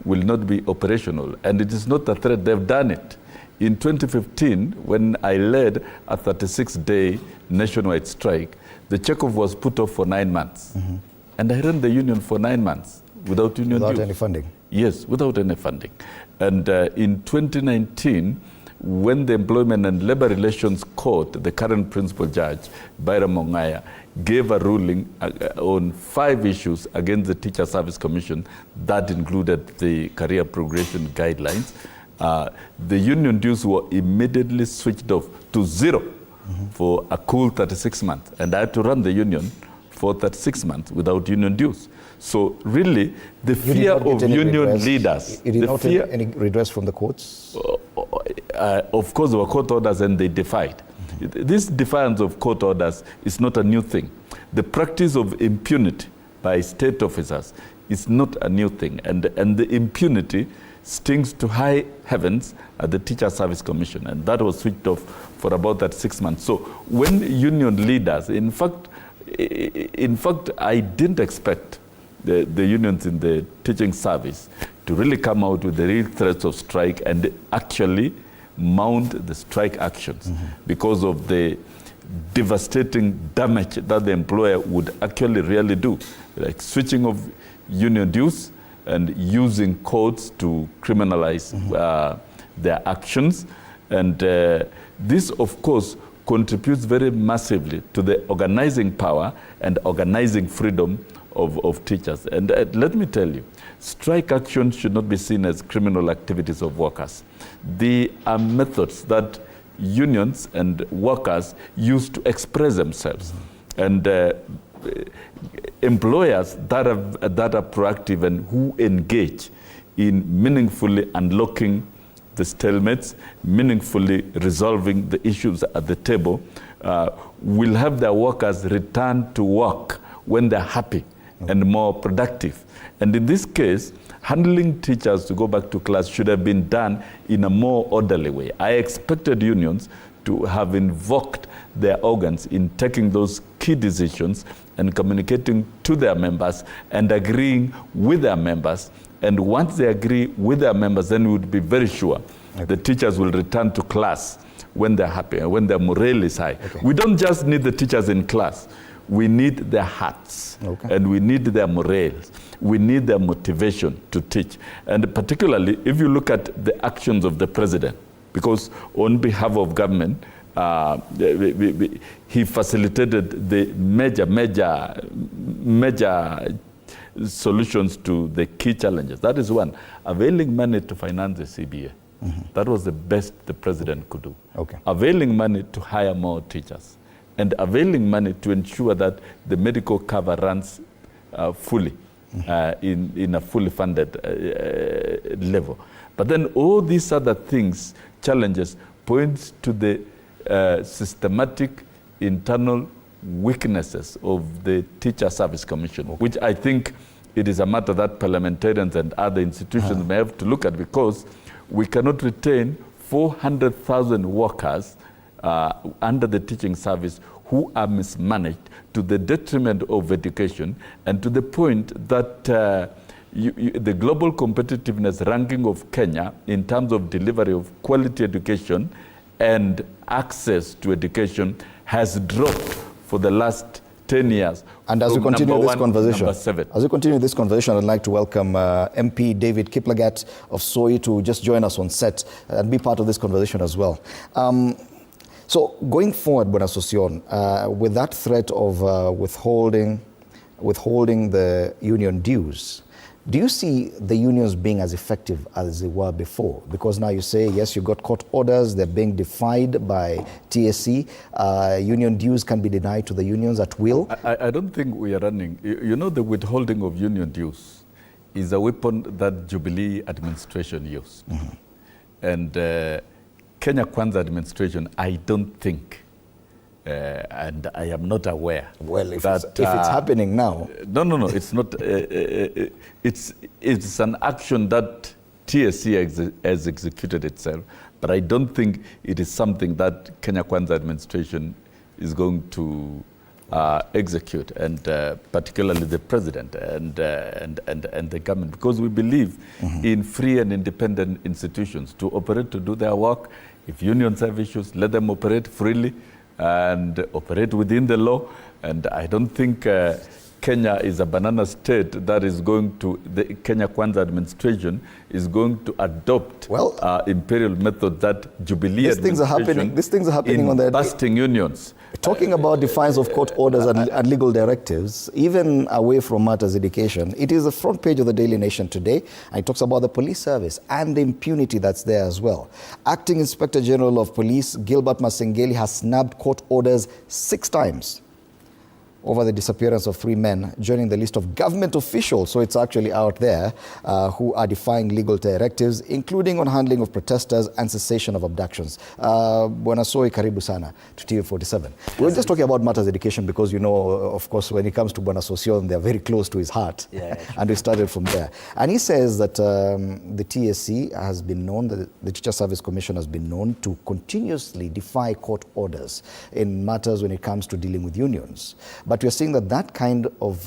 will not be operational, and it is not a threat, they've done it. In 2015, when I led a 36-day nationwide strike, the checkoff was put off for 9 months. And I ran the union for 9 months without union dues. Without any funding? Yes, without any funding. And in 2019, when the Employment and Labor Relations Court, the current principal judge, Byram Mongaya, gave a ruling on 5 issues against the Teacher Service Commission that included the career progression guidelines, the union dues were immediately switched off to zero for a cool 36 months. And I had to run the union for 36 months without union dues. So really, the fear of union leaders... You did not get any redress from the courts? Of course, there were court orders and they defied. This defiance of court orders is not a new thing. The practice of impunity by state officers is not a new thing. And the impunity stings to high heavens at the Teacher Service Commission. And that was switched off for about that 6 months. So when union leaders, in fact, I didn't expect the unions in the teaching service to really come out with the real threats of strike and actually mount the strike actions because of the devastating damage that the employer would actually really do, like switching of union dues and using courts to criminalize their actions. And this, of course, contributes very massively to the organizing power and organizing freedom of teachers. And let me tell you, strike action should not be seen as criminal activities of workers. They are methods that unions and workers use to express themselves. And employers that are proactive and who engage in meaningfully unlocking the stalemates, meaningfully resolving the issues at the table, will have their workers return to work when they're happy and more productive. And in this case, handling teachers to go back to class should have been done in a more orderly way. I expected unions to have invoked their organs in taking those key decisions and communicating to their members and agreeing with their members. And once they agree with their members, then we would be very sure the teachers will return to class when they're happy and when their morale is high. We don't just need the teachers in class. We need their hearts and we need their morales. We need their motivation to teach. And particularly, if you look at the actions of the president, because on behalf of government, he facilitated the major solutions to the key challenges. That is one, availing money to finance the CBA. That was the best the president could do. Availing money to hire more teachers and availing money to ensure that the medical cover runs fully in a fully funded level. But then all these other things, challenges, points to the systematic internal weaknesses of the Teacher Service Commission, which I think it is a matter that parliamentarians and other institutions may have to look at, because we cannot retain 400,000 workers under the teaching service who are mismanaged to the detriment of education, and to the point that the global competitiveness ranking of Kenya in terms of delivery of quality education and access to education has dropped for the last 10 years. And as we continue this conversation, I'd like to welcome MP David Kiplagat of Soi to just join us on set and be part of this conversation as well. So going forward, Bwana Sosion, with that threat of withholding the union dues, do you see the unions being as effective as they were before? Because now you say, yes, you got court orders, they're being defied by TSC. Union dues can be denied to the unions at will. I don't think we are running. You know, the withholding of union dues is a weapon that Jubilee administration used. And Kenya Kwanza administration, I don't think, and I am not aware. Well, if it's happening now. No, it's not. It's an action that TSC has executed itself, but I don't think it is something that Kenya Kwanza administration is going to execute, and particularly the president and the government, because we believe in free and independent institutions to operate, to do their work. If unions have issues, let them operate freely and operate within the law. And I don't think Kenya is a banana state that is going to, the Kenya Kwanza administration is going to adopt imperial method that Jubilee these things are happening on the busting unions. Talking about defiance of court orders and legal directives, even away from matters education, it is the front page of the Daily Nation today, and it talks about the police service and the impunity that's there as well. Acting Inspector General of Police Gilbert Masengeli has snapped court orders 6 times over the disappearance of 3 men, joining the list of government officials, so it's actually out there, who are defying legal directives, including on handling of protesters and cessation of abductions. Bwana Soi, karibu sana to TV47. We were just talking about matters education because, you know, of course, when it comes to Bwana Sosion, they're very close to his heart. And we started from there. And he says that the TSC has been known, the Teacher Service Commission has been known to continuously defy court orders in matters when it comes to dealing with unions. But we're seeing that that kind of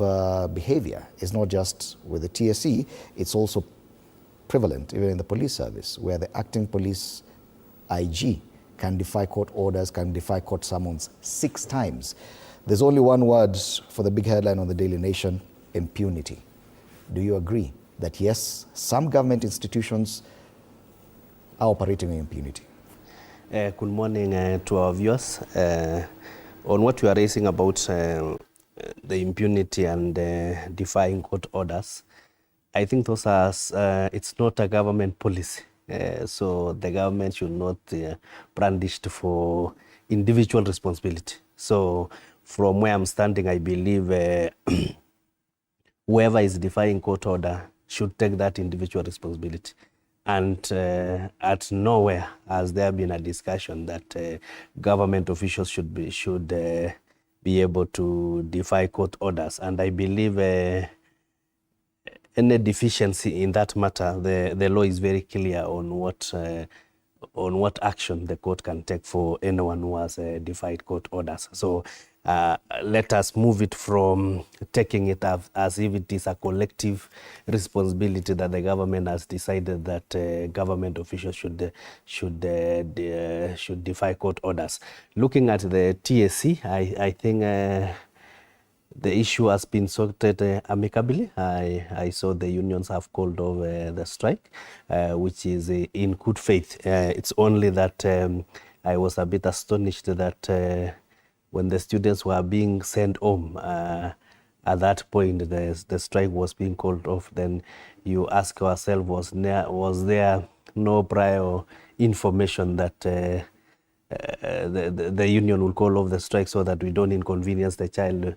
behavior is not just with the TSC, it's also prevalent even in the police service, where the acting police IG can defy court orders, can defy court summons 6 times. There's only one word for the big headline on the Daily Nation: impunity. Do you agree that yes, some government institutions are operating in impunity? Good morning to our viewers. On what we are raising about the impunity and defying court orders, I think those are, it's not a government policy. So the government should not brandish for individual responsibility. So from where I'm standing, I believe whoever is defying court order should take that individual responsibility. And at nowhere has there been a discussion that government officials should be able to defy court orders. And I believe any deficiency in that matter, the law is very clear on what action the court can take for anyone who has defied court orders. So let us move it from taking it as if it is a collective responsibility that the government has decided that government officials should defy court orders. Looking at the TSC, I think the issue has been sorted amicably. I saw the unions have called off the strike, which is in good faith. It's only that I was a bit astonished that when the students were being sent home, at that point the strike was being called off. Then you ask yourself, was there no prior information that the union will call off the strike so that we don't inconvenience the child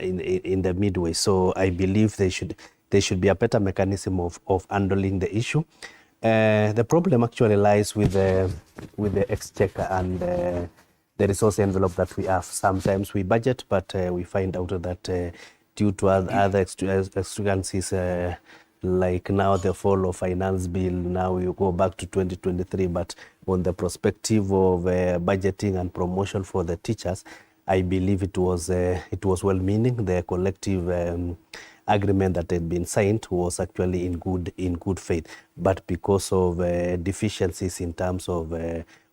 in the midway? So I believe there should be a better mechanism of handling the issue. The problem actually lies with the exchequer and the resource envelope that we have. Sometimes we budget, but we find out that due to other exigencies, like now the fall of finance bill, now you go back to 2023, but on the perspective of budgeting and promotion for the teachers, I believe it was well-meaning. The collective agreement that had been signed was actually in good faith, but because of deficiencies in terms of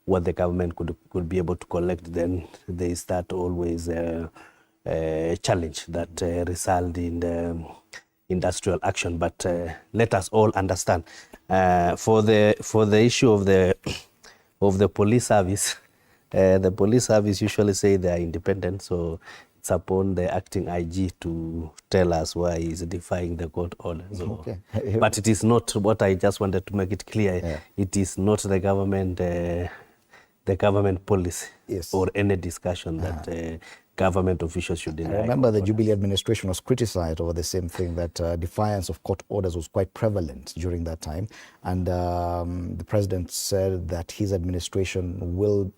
what the government could be able to collect, then there is that always challenge that result in the industrial action. But let us all understand, for the issue of the police service, the police service usually say they are independent, so it's upon the acting IG to tell us why he's defying the court order. So, okay. But it is not what I just wanted to make it clear. Yeah. It is not the government policy, yes, or any discussion that government officials should deny. I remember the Jubilee administration was criticized over the same thing, that defiance of court orders was quite prevalent during that time. And the president said that his administration will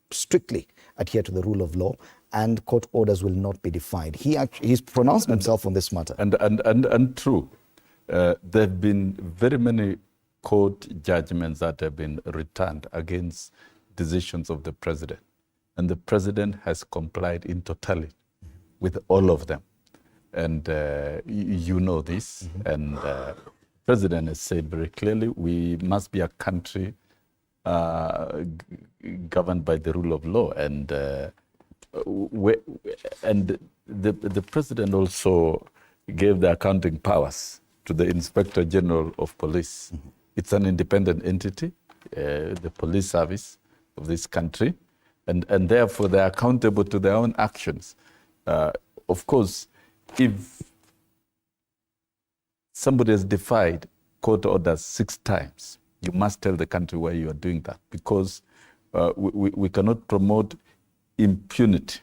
strictly adhere to the rule of law and court orders will not be defied. He's pronounced himself on this matter. And true. There have been very many court judgments that have been returned against decisions of the president, and the president has complied in totality with all of them. And you know this, and the president has said very clearly, we must be a country governed by the rule of law. And the president also gave the accounting powers to the Inspector General of Police. It's an independent entity, the police service of this country, and therefore they're accountable to their own actions. Of course, if somebody has defied court orders 6 times, you must tell the country why you are doing that, because we cannot promote impunity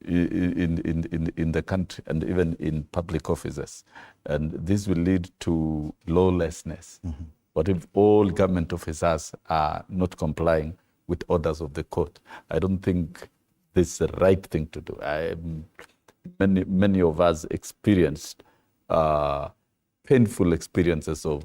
in the country and even in public offices. And this will lead to lawlessness. What if all government officers are not complying with orders of the court? I don't think this is the right thing to do. Many of us experienced painful experiences of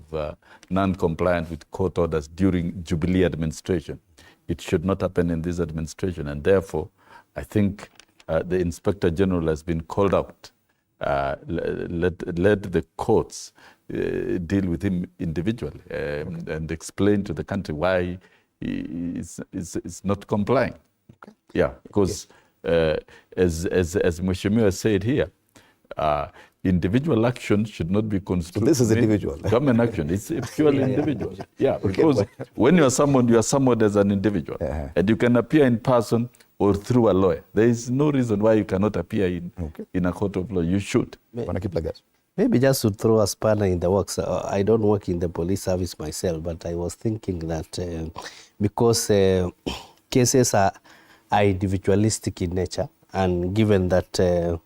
non-compliance with court orders during Jubilee administration. It should not happen in this administration, and therefore, I think the Inspector General has been called out. Let the courts deal with him individually and explain to the country why he is not complying. Okay. Yeah, because as Mheshimiwa said here, individual action should not be construed. So this is individual. Government action, it's purely individual. Yeah, because when you are summoned as an individual, and you can appear in person or through a lawyer. There is no reason why you cannot appear in a court of law. You should. Maybe just to throw a spanner in the works, I don't work in the police service myself, but I was thinking that because cases are individualistic in nature, and given that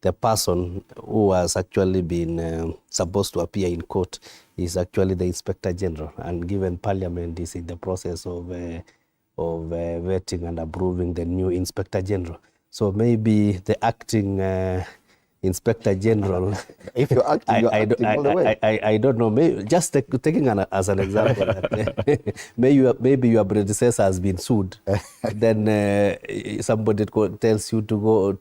the person who has actually been supposed to appear in court is actually the Inspector General, and given Parliament is in the process of vetting and approving the new Inspector General. So maybe the acting Inspector General, if you're acting, you're acting all the way. I don't know, maybe just taking as an example, that, maybe your predecessor has been sued, then somebody tells you to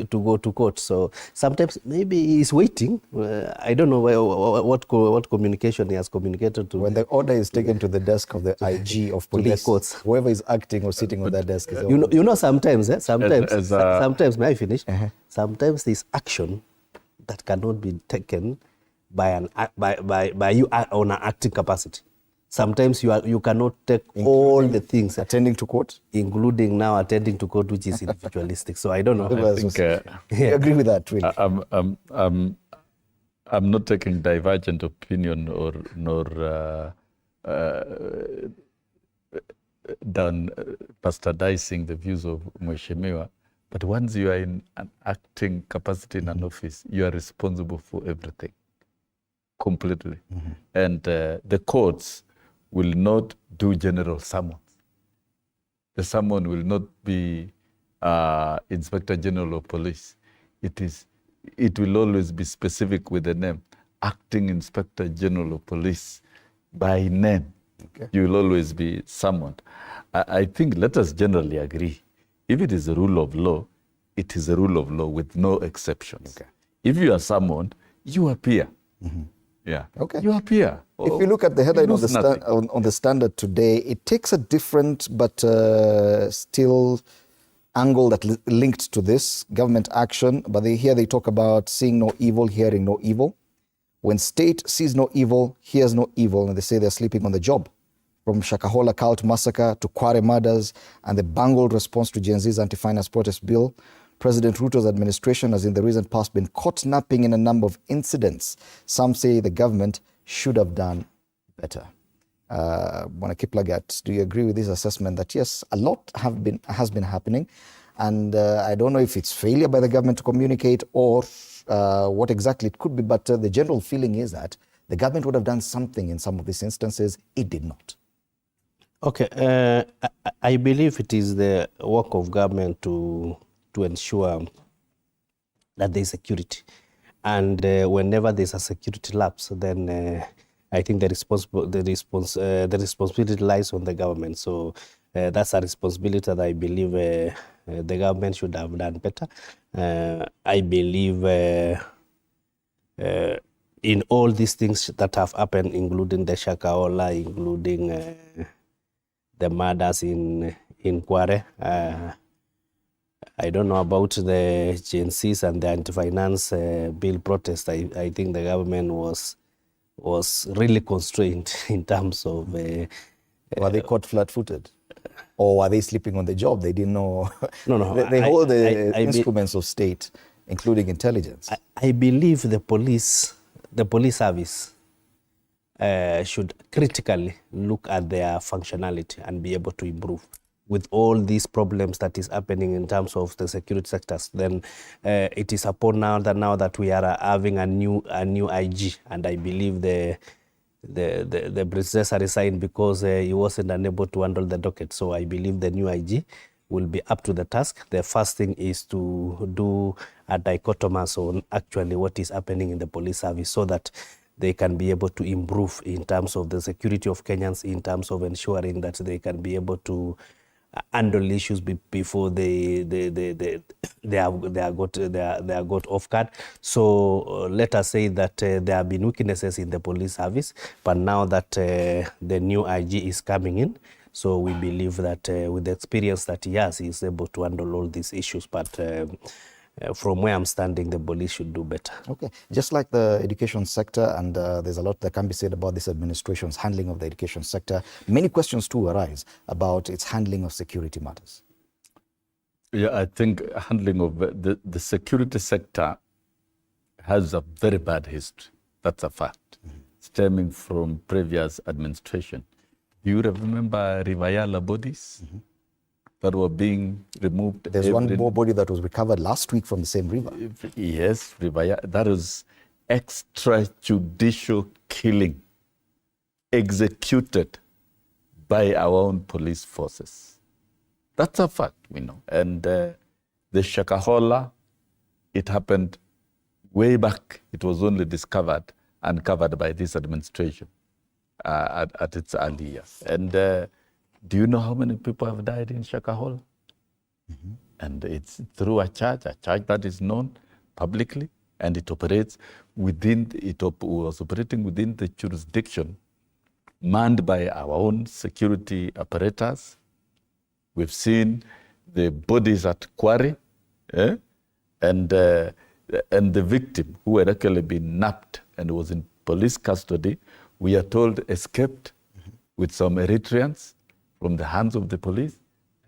go to court. So sometimes maybe he's waiting. I don't know what communication he has communicated to. When the order is taken to the desk of the IG of police, courts, whoever is acting or sitting on that desk is. You know, sometimes, sometimes, may I finish? Sometimes there's action that cannot be taken by you on an acting capacity. Sometimes you cannot take all the things. Attending to court? Including now attending to court, which is individualistic. So I don't know. I think, I agree with that, really. I'm not taking divergent opinion nor bastardizing the views of Mheshimiwa. But once you are in an acting capacity in an office, you are responsible for everything, completely. And the courts will not do general summons. The summon will not be Inspector General of Police. It will always be specific with the name, Acting Inspector General of Police, by name. Okay. You will always be summoned. I think let us generally agree. If it is a rule of law, it is a rule of law with no exceptions. Okay. If you are summoned, you appear. Yeah. Okay. You appear. If you look at the headline on the Standard today, it takes a different but still angle that linked to this government action. But here they talk about seeing no evil, hearing no evil. When state sees no evil, hears no evil, and they say they're sleeping on the job. From Shakahola cult massacre to Kware murders and the bungled response to Gen Z's anti-finance protest bill, President Ruto's administration has in the recent past been caught napping in a number of incidents. Some say the government should have done better. Bwana Kiplagat, do you agree with this assessment that yes, a lot has been happening, and I don't know if it's failure by the government to communicate or what exactly it could be, but the general feeling is that the government would have done something in some of these instances. It did not. Okay, I believe it is the work of government to ensure that there is security, and whenever there is a security lapse, then I think the responsibility lies on the government. So that's a responsibility that I believe the government should have done better. I believe in all these things that have happened, including the Shakahola, including the murders in Kware. I don't know about the Gen Z's and the anti-finance bill protest. I think the government was really constrained in terms of... were they caught flat-footed? Or were they sleeping on the job? They didn't know. No. They hold the instruments of state, including intelligence. I believe the police service should critically look at their functionality and be able to improve. With all these problems that is happening in terms of the security sectors, then it is upon now that we are having a new IG, and I believe the predecessor resigned because he wasn't unable to handle the docket. So I believe the new IG will be up to the task. The first thing is to do a dichotomous on actually what is happening in the police service, so that they can be able to improve in terms of the security of Kenyans, in terms of ensuring that they can be able to handle issues before they are got off guard. So let us say that there have been weaknesses in the police service, but now that the new IG is coming in, so we believe that with the experience that he has, he is able to handle all these issues. But from where I'm standing, the police should do better. Okay, just like the education sector, and there's a lot that can be said about this administration's handling of the education sector, many questions too arise about its handling of security matters. Yeah, I think handling of the security sector has a very bad history. That's a fact, stemming from previous administration. Do you remember Rivayala bodies? that were being removed. There's one more body that was recovered last week from the same river. Yes, that was extrajudicial killing executed by our own police forces. That's a fact, we know. And the Shakahola, it happened way back. It was only uncovered by this administration at its early years. And do you know how many people have died in Shakahola? Mm-hmm. And it's through a church that is known publicly, and it operates was operating within the jurisdiction manned by our own security apparatus. We've seen the bodies at Quarry, and the victim, who had actually been nabbed and was in police custody, we are told escaped with some Eritreans from the hands of the police.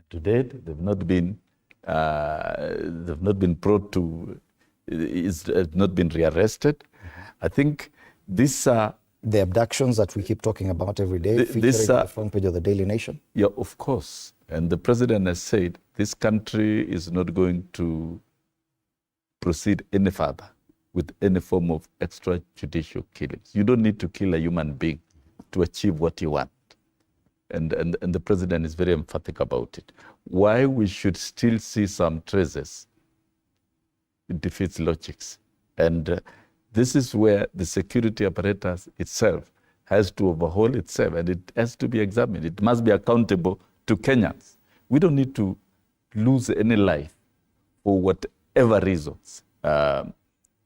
To date, they've not been brought to, not been rearrested. I think these are the abductions that we keep talking about every day, featuring on the front page of the Daily Nation. Yeah, of course. And the president has said this country is not going to proceed any further with any form of extrajudicial killings. You don't need to kill a human being to achieve what you want. And the president is very emphatic about it. Why we should still see some traces, it defeats logics. And this is where the security apparatus itself has to overhaul itself, and it has to be examined. It must be accountable to Kenyans. We don't need to lose any life for whatever reasons.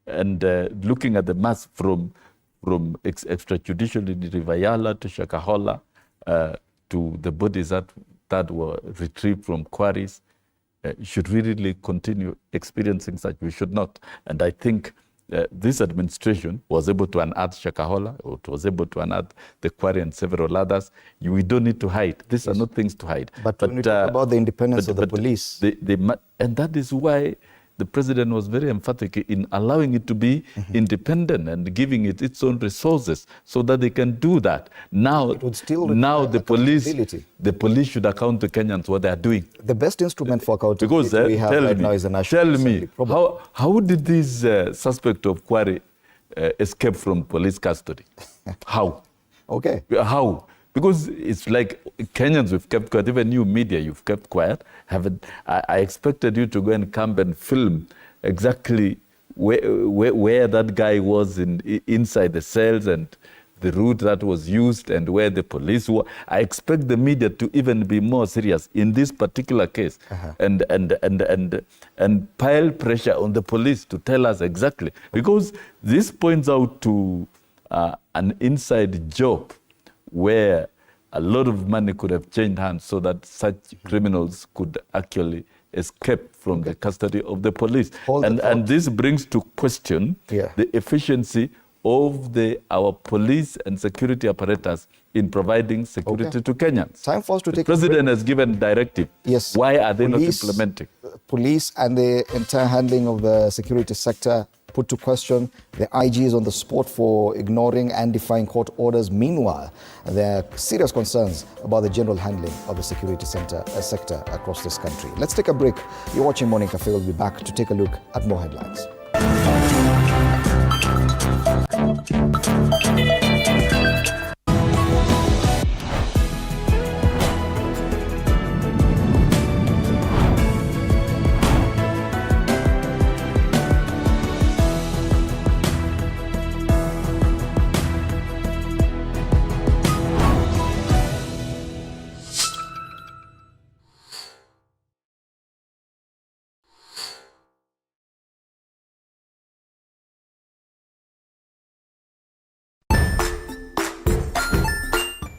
Looking at the mass from extrajudicial in Rivayala to Shakahola, to the bodies that were retrieved from quarries, should we really continue experiencing such? We should not. And I think this administration was able to unearth Shakahola, or it was able to unearth the quarry and several others. We don't need to hide. These are not things to hide. But when we talk about the independence of the police. And that is why the president was very emphatic in allowing it to be independent and giving it its own resources so that they can do that. Now the police should account to Kenyans what they are doing. The best instrument for accountability we have right now is the National Assembly. How did this suspect of Quarry escape from police custody? How? Okay. How? Because it's like Kenyans, we've kept quiet. Even you media, you've kept quiet. I expected you to go and come and film exactly where that guy was inside the cells and the route that was used and where the police were. I expect the media to even be more serious in this particular case and pile pressure on the police to tell us exactly. Because this points out to an inside job where a lot of money could have changed hands so that such criminals could actually escape from the custody of the police. And this brings to question the efficiency of our police and security apparatus in providing security to Kenyans. Time for us to take a break. The president has given directive. Yes. Why are they not implementing? Police and the entire handling of the security sector put to question. The IG is on the spot for ignoring and defying court orders. Meanwhile, there are serious concerns about the general handling of the security sector across this country. Let's take a break. You're watching Morning Café. We'll be back to take a look at more headlines.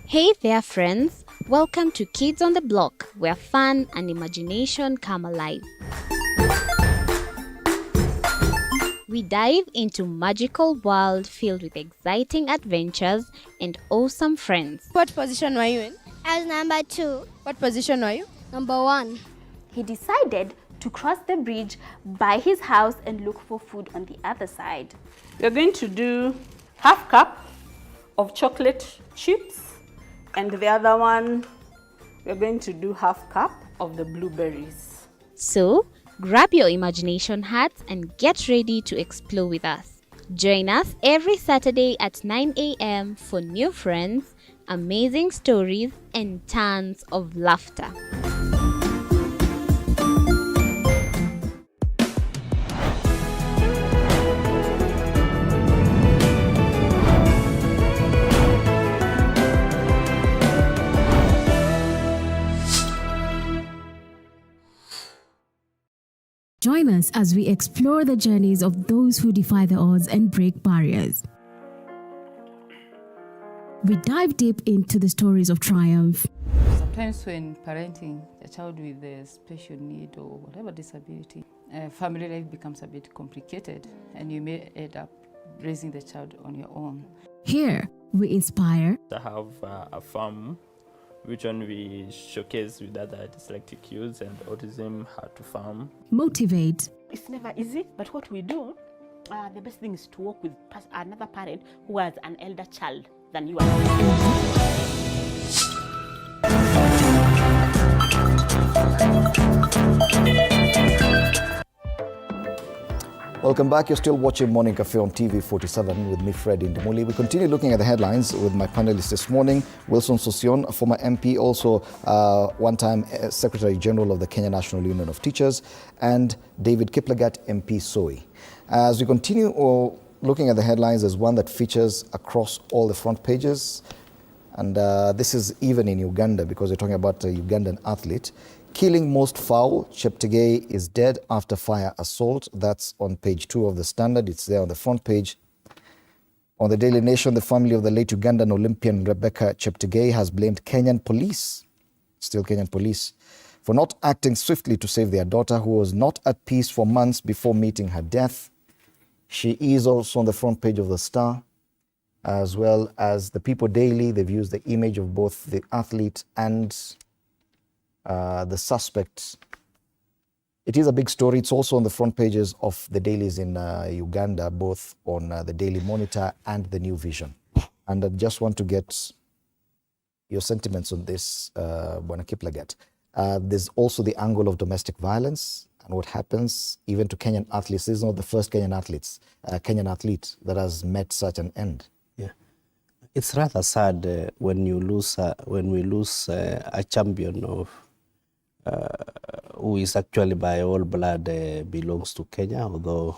Hey there, friends. Welcome to Kids on the Block, where fun and imagination come alive. We dive into magical world filled with exciting adventures and awesome friends. What position were you in? I was number 2. What position were you? Number 1. He decided to cross the bridge by his house and look for food on the other side. You're going to do half cup of chocolate chips, and the other one, we're going to do half cup of the blueberries. So, grab your imagination hats and get ready to explore with us. Join us every Saturday at 9 a.m. for new friends, amazing stories, and tons of laughter. Join us as we explore the journeys of those who defy the odds and break barriers. We dive deep into the stories of triumph. Sometimes when parenting a child with a special need or whatever disability, family life becomes a bit complicated and you may end up raising the child on your own. Here, we inspire. I have a farm which one we showcase with other dyslexic youths and autism how to farm. Motivate. It's never easy, but what we do, the best thing is to work with another parent who has an elder child than you are. Welcome back. You're still watching Morning Café on TV47 with me, Fred Indimuli. We continue looking at the headlines with my panelists this morning. Wilson Sossion, a former MP, also one-time Secretary General of the Kenya National Union of Teachers, and David Kiplagat, MP Soy. As we continue looking at the headlines, there's one that features across all the front pages. And this is even in Uganda, because we're talking about a Ugandan athlete. Killing most foul, Cheptegei is dead after fire assault. That's on page 2 of the Standard. It's there on the front page. On the Daily Nation, the family of the late Ugandan Olympian Rebecca Cheptegei has blamed Kenyan police, still Kenyan police, for not acting swiftly to save their daughter, who was not at peace for months before meeting her death. She is also on the front page of the Star, as well as the People Daily. They've used the image of both the athlete and the suspect. It is a big story. It's also on the front pages of the dailies in Uganda, both on the Daily Monitor and the New Vision. And I just want to get your sentiments on this, Bwana Kiplagat. There's also the angle of domestic violence and what happens even to Kenyan athletes. This is not the first Kenyan athlete that has met such an end. Yeah, it's rather sad when we lose a champion of who is actually by all blood belongs to Kenya, although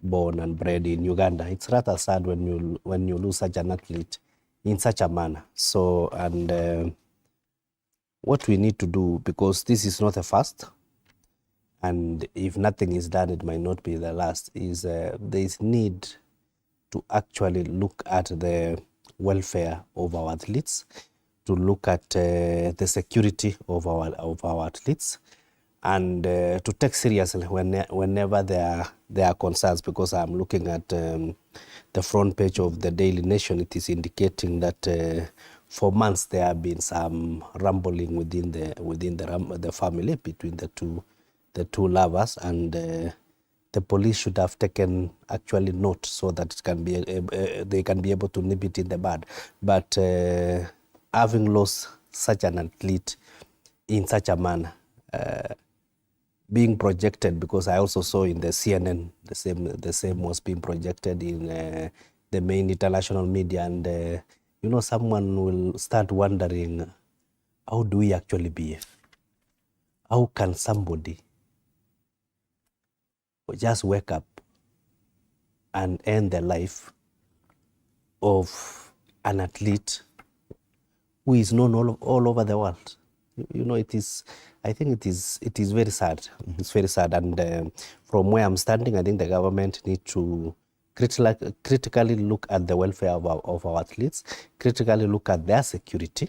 born and bred in Uganda. It's rather sad when you lose such an athlete in such a manner. So, and what we need to do, because this is not a first, and if nothing is done, it might not be the last, is there is need to actually look at the welfare of our athletes, to look at the security of our athletes, and to take seriously whenever there are concerns. Because I'm looking at the front page of the Daily Nation, it is indicating that for months there have been some rumbling within the family between the two lovers, and the police should have taken actually note so that it can be they can be able to nip it in the bud. But having lost such an athlete in such a manner, being projected, because I also saw in the CNN the same was being projected in the main international media, and someone will start wondering, how do we actually behave? How can somebody just wake up and end the life of an athlete who is known all over the world? I think it is very sad. It's very sad. And from where I'm standing, I think the government need to critically look at the welfare of our athletes, critically look at their security,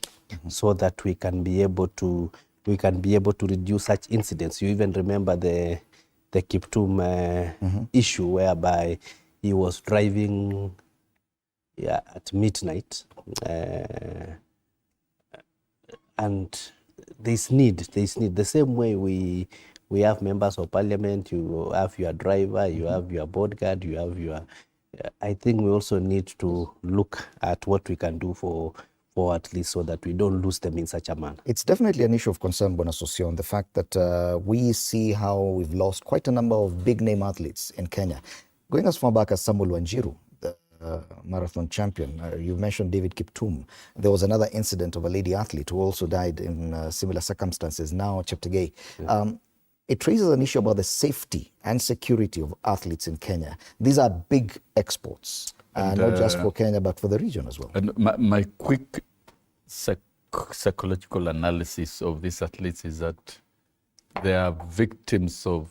so that we can be able to reduce such incidents. You even remember the Kiptum issue, whereby he was driving at midnight, and there's need the same way we have members of parliament. You have your driver, you have your bodyguard, you have your I think we also need to look at what we can do for for at least so that we don't lose them in such a manner. It's definitely an issue of concern, Bonasosio, the fact that we see how we've lost quite a number of big-name athletes in Kenya. Going as far back as Samuel Wanjiru, the marathon champion. You mentioned David Kiptum. There was another incident of a lady athlete who also died in similar circumstances, now Cheptegei. Yeah. It raises an issue about the safety and security of athletes in Kenya. These are big exports, not just for Kenya, but for the region as well. And my quick psychological analysis of these athletes is that they are victims of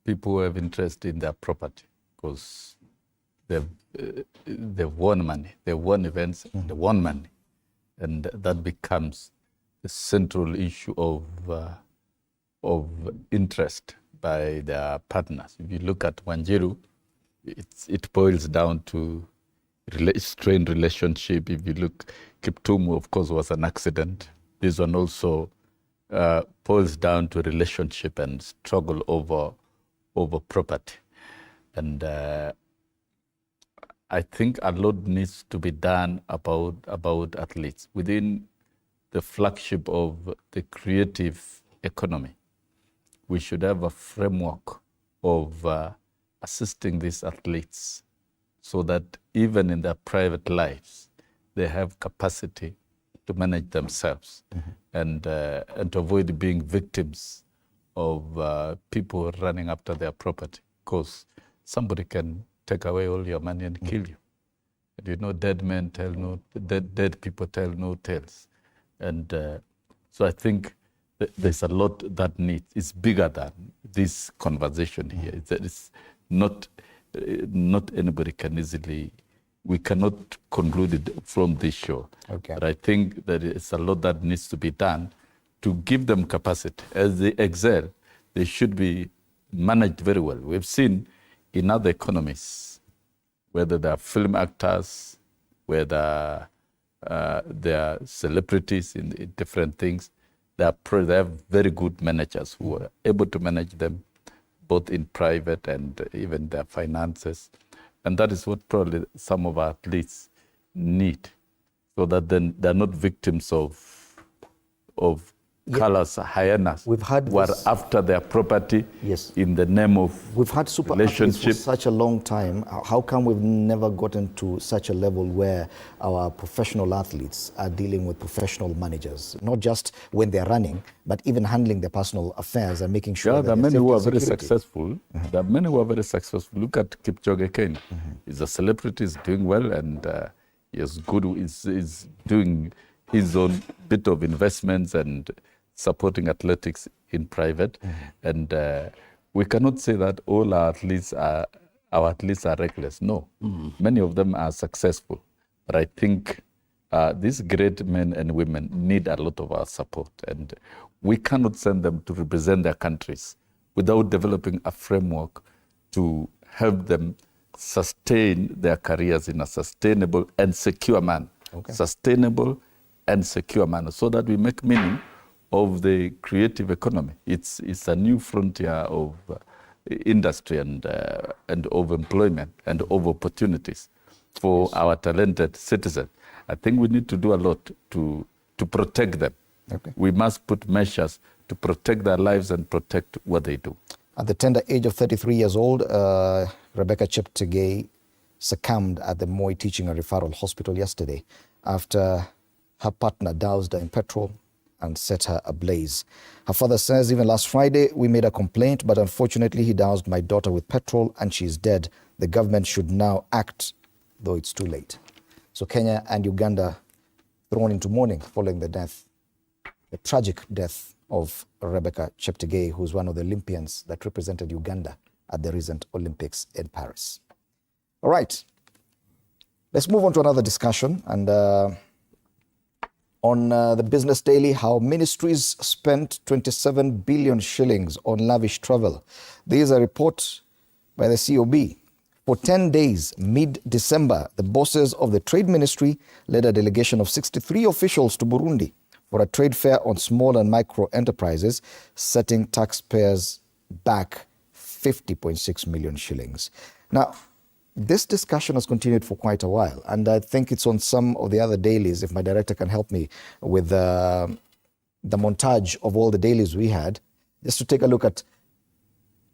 people who have interest in their property, because they've won money, they won events, they won money. And that becomes the central issue of interest by their partners. If you look at Wanjiru, it boils down to strained relationship. If you look, Kiptum, of course, was an accident. This one also boils down to relationship and struggle over property. And I think a lot needs to be done about athletes within the flagship of the creative economy. We should have a framework of assisting these athletes so that even in their private lives, they have capacity to manage themselves and to avoid being victims of people running after their property, because somebody can take away all your money and kill you. And you know, dead men tell no, dead people tell no tales. And so I think there's a lot that needs, it's bigger than this conversation here. It's not anybody can easily, we cannot conclude it from this show. Okay. But I think that it's a lot that needs to be done to give them capacity. As they excel, they should be managed very well. We've seen in other economies, whether they're film actors, whether they're celebrities in different things, they have very good managers who are able to manage them both in private and even their finances. And that is what probably some of our athletes need, so that then they're not victims of callous hyenas who are after their property in the name of We've had super athletes for such a long time. How come we've never gotten to such a level where our professional athletes are dealing with professional managers, not just when they're running, but even handling their personal affairs and making sure that there are many who are very successful. There are many who are very successful. Look at Kipchoge Keino. He's a celebrity, he's doing well, and he's doing his own bit of investments and supporting athletics in private. And we cannot say that all our athletes are reckless. No, many of them are successful. But I think these great men and women need a lot of our support. And we cannot send them to represent their countries without developing a framework to help them sustain their careers in a sustainable and secure manner. Sustainable and secure manner, so that we make meaning of the creative economy. It's a new frontier of industry and of employment and of opportunities for our talented citizens. I think we need to do a lot to protect them. We must put measures to protect their lives and protect what they do. At the tender age of 33 years old, Rebecca Cheptegei succumbed at the Moi Teaching and Referral Hospital yesterday after her partner doused her in petrol and set her ablaze. Her father says, even last Friday, we made a complaint, but unfortunately he doused my daughter with petrol and she's dead. The government should now act, though it's too late. So Kenya and Uganda thrown into mourning following the tragic death of Rebecca Cheptegei, who's one of the Olympians that represented Uganda at the recent Olympics in Paris. All right, let's move on to another discussion. And on the Business Daily, how ministries spent 27 billion shillings on lavish travel. There is a report by the COB. For 10 days, mid-December, the bosses of the Trade Ministry led a delegation of 63 officials to Burundi for a trade fair on small and micro enterprises, setting taxpayers back 50.6 million shillings. Now, this discussion has continued for quite a while, and I think it's on some of the other dailies, if my director can help me with the montage of all the dailies we had, just to take a look at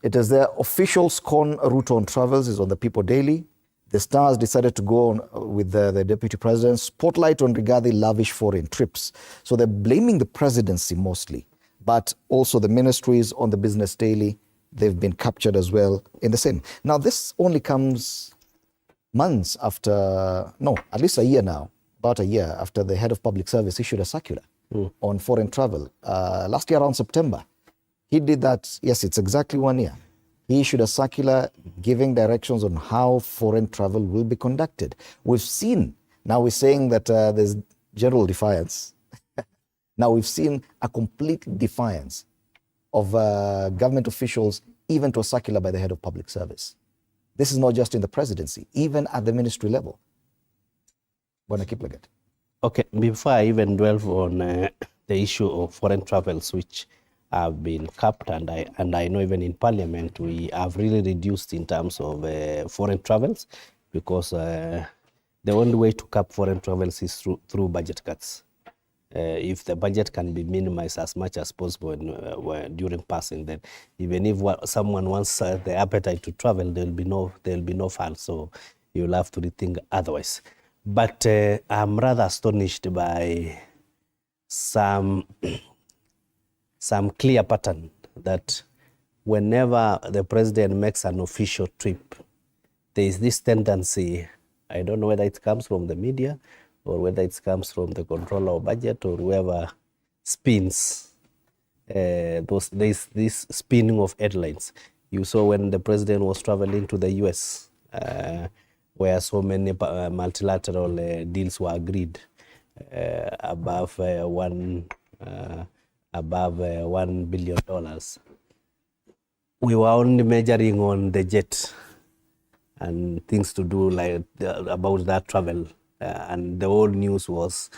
it. Is their official SCON route on travels is on the People Daily. The Stars decided to go on with the Deputy President, spotlight on Rigathi lavish foreign trips. So they're blaming the presidency mostly, but also the ministries on the Business Daily. They've been captured as well in the same. Now, this only comes months after, no, at least a year now, about a year after the head of public service issued a circular on foreign travel. Last year around September, he did that. Yes, it's exactly 1 year. He issued a circular giving directions on how foreign travel will be conducted. We've seen, now we're saying that there's general defiance. Now we've seen a complete defiance of government officials, even to a circular by the head of public service. This is not just in the presidency, even at the ministry level. Okay, before I even delve on the issue of foreign travels, which have been capped, and I know even in Parliament we have really reduced in terms of foreign travels, because the only way to cap foreign travels is through budget cuts. If the budget can be minimized as much as possible during passing, then even if someone wants the appetite to travel, there will be no funds. So you'll have to rethink otherwise. But I'm rather astonished by some clear pattern that whenever the president makes an official trip, there is this tendency, I don't know whether it comes from the media or whether it comes from the controller of budget or whoever spins, there's this spinning of headlines. You saw when the president was traveling to the US, where so many multilateral deals were agreed, above $1 billion. We were only measuring on the jet and things to do about that travel, and the whole news was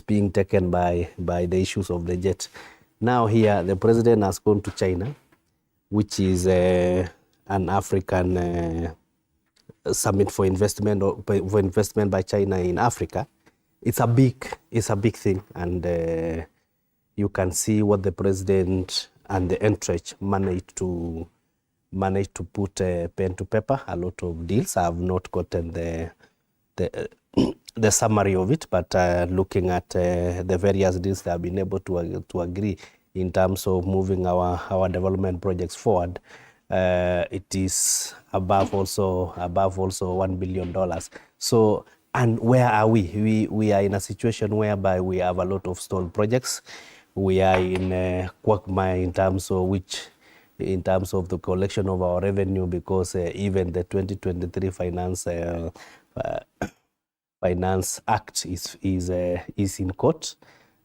being taken by the issues of the jet. Now here, the president has gone to China, which is an African summit for investment by China in Africa. It's a big thing, and you can see what the president and the entourage managed to put pen to paper. A lot of deals. I have not gotten the summary of it, but looking at the various deals they have been able to agree in terms of moving our development projects forward, it is above also $1 billion. So, and where are we? We are in a situation whereby we have a lot of stalled projects. We are in a quagmire in terms of the collection of our revenue, because even the 2023 Finance Act is in court,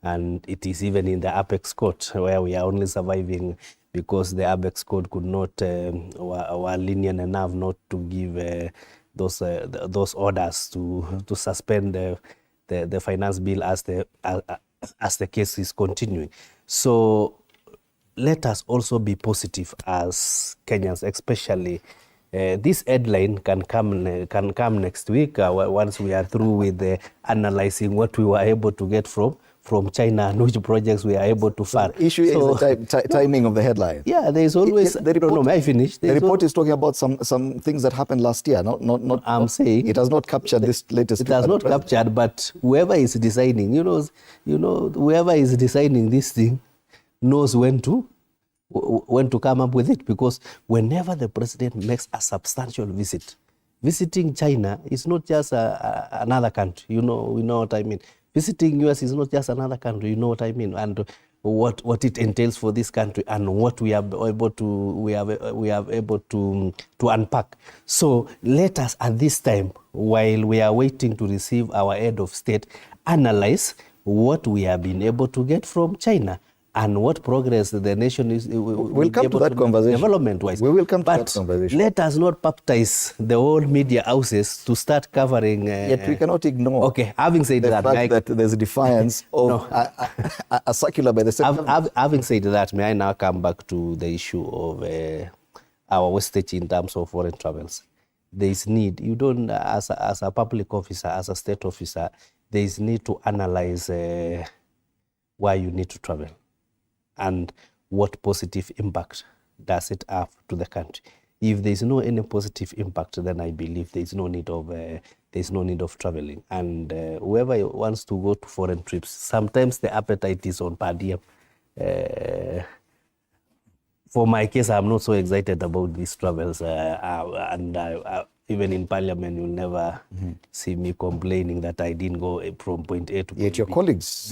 and it is even in the Apex Court, where we are only surviving because the Apex Court could not were lenient enough not to give those orders to suspend the finance bill as the case is continuing. So let us also be positive as Kenyans, especially. This headline can come next week once we are through with analyzing what we were able to get from China and which projects we are able to fund. The issue is the timing of the headline. Yeah, there is always. The report, may I finish? The report is talking about some things that happened last year. I'm saying it has not captured this latest. It has not captured, but whoever is designing, whoever is designing this thing knows when to come up with it, because whenever the president makes a substantial visit, visiting China is not just another country. We know what I mean. Visiting US is not just another country. You know what I mean, and what it entails for this country, and what we are able to unpack. So let us at this time, while we are waiting to receive our head of state, analyze what we have been able to get from China and what progress the nation is. We'll come to that conversation. Development-wise. We will come to that conversation. Let us not baptize the whole media houses to start covering. Yet we cannot ignore. Okay, having said the fact that there's a defiance of a circular by the same. Having said that, may I now come back to the issue of our wastage in terms of foreign travels? there is need. You don't, as a public officer, as a state officer, there is need to analyze why you need to travel and what positive impact does it have to the country. If there is no any positive impact, then I believe there is no need of traveling. And whoever wants to go to foreign trips, sometimes the appetite is on per diem. For my case, I'm not so excited about these travels, and even in Parliament, you'll never see me complaining that I didn't go from point A to point B. Yet your colleagues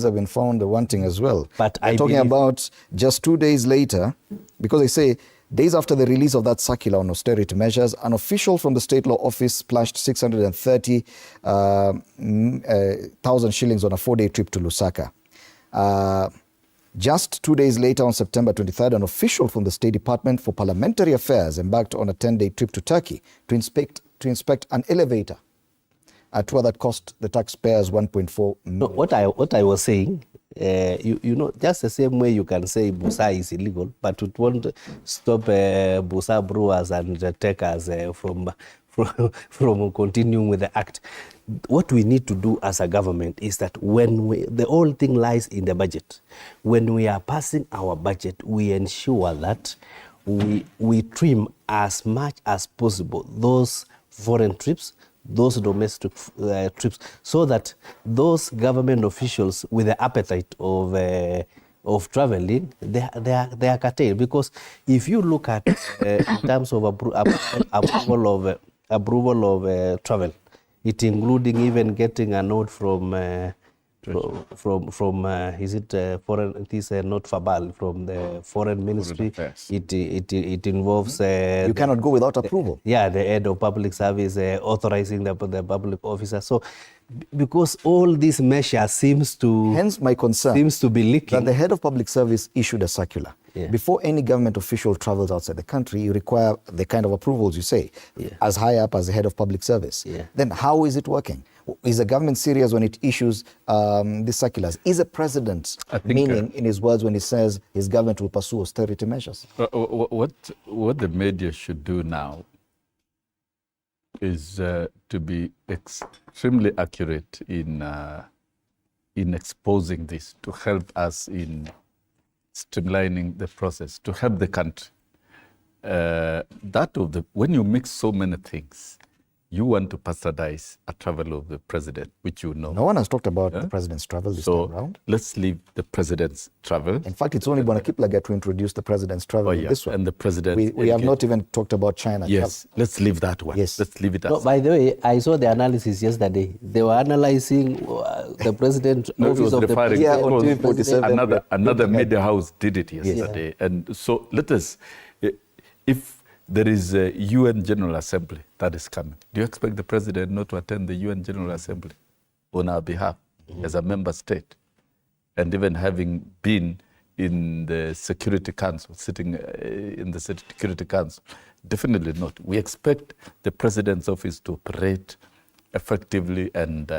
have been found wanting as well. But I'm talking about just 2 days later, because they say days after the release of that circular on austerity measures, an official from the State Law Office splashed 630,000 shillings on a 4-day trip to Lusaka. Just 2 days later, on September 23rd, an official from the State Department for Parliamentary Affairs embarked on a 10-day trip to Turkey to inspect an elevator, a tour that cost the taxpayers 1.4 million. No, what I was saying, you know, just the same way you can say Busa is illegal, but it won't stop Busa brewers and takers from continuing with the act. What we need to do as a government is that when the whole thing lies in the budget. When we are passing our budget, we ensure that we trim as much as possible those foreign trips, those domestic trips, so that those government officials with the appetite of traveling, they are curtailed. Because if you look at in terms of approval of travel, it including even getting a note from is it foreign? It is not Fabal from the foreign ministry. It involves. You cannot go without approval. The head of public service authorizing the public officer. So, because all these measures seems to. Hence my concern. Seems to be leaking. That the head of public service issued a circular. Yeah. Before any government official travels outside the country, you require the kind of approvals you say, as high up as the head of public service. Yeah. Then how is it working? Is the government serious when it issues these circulars? Is the president meaning in his words when he says his government will pursue austerity measures? What the media should do now is to be extremely accurate in exposing this, to help us in streamlining the process, to help the country. When you mix so many things, you want to bastardize a travel of the president, which you know. No one has talked about the president's travel this time around. Let's leave the president's travel. In fact, it's only Bwana Kiplagat who introduced the president's travel in this one. And the president. We have not even talked about China. Yes, let's leave that one. Yes. Let's leave it as. No, by the way, I saw the analysis yesterday. They were analyzing the president office of the president. On TV47. Another media house did it yesterday. Yes. And so let us, if there is a UN General Assembly that is coming, do you expect the president not to attend the UN General Assembly on our behalf as a member state? And even having been in the Security Council, sitting in the Security Council, definitely not. We expect the president's office to operate effectively and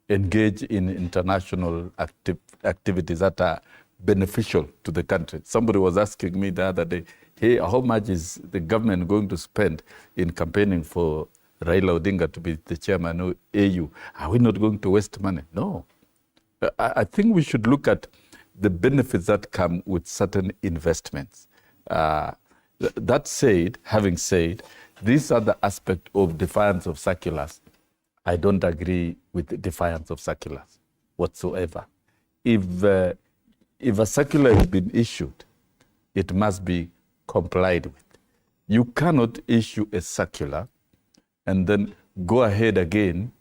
engage in international activities that are beneficial to the country. Somebody was asking me the other day, hey, how much is the government going to spend in campaigning for Raila Odinga to be the chairman of AU? Are we not going to waste money? No. I think we should look at the benefits that come with certain investments. That said, having said, these are the aspects of defiance of circulars. I don't agree with the defiance of circulars whatsoever. If a circular has been issued, it must be complied with. You cannot issue a circular and then go ahead again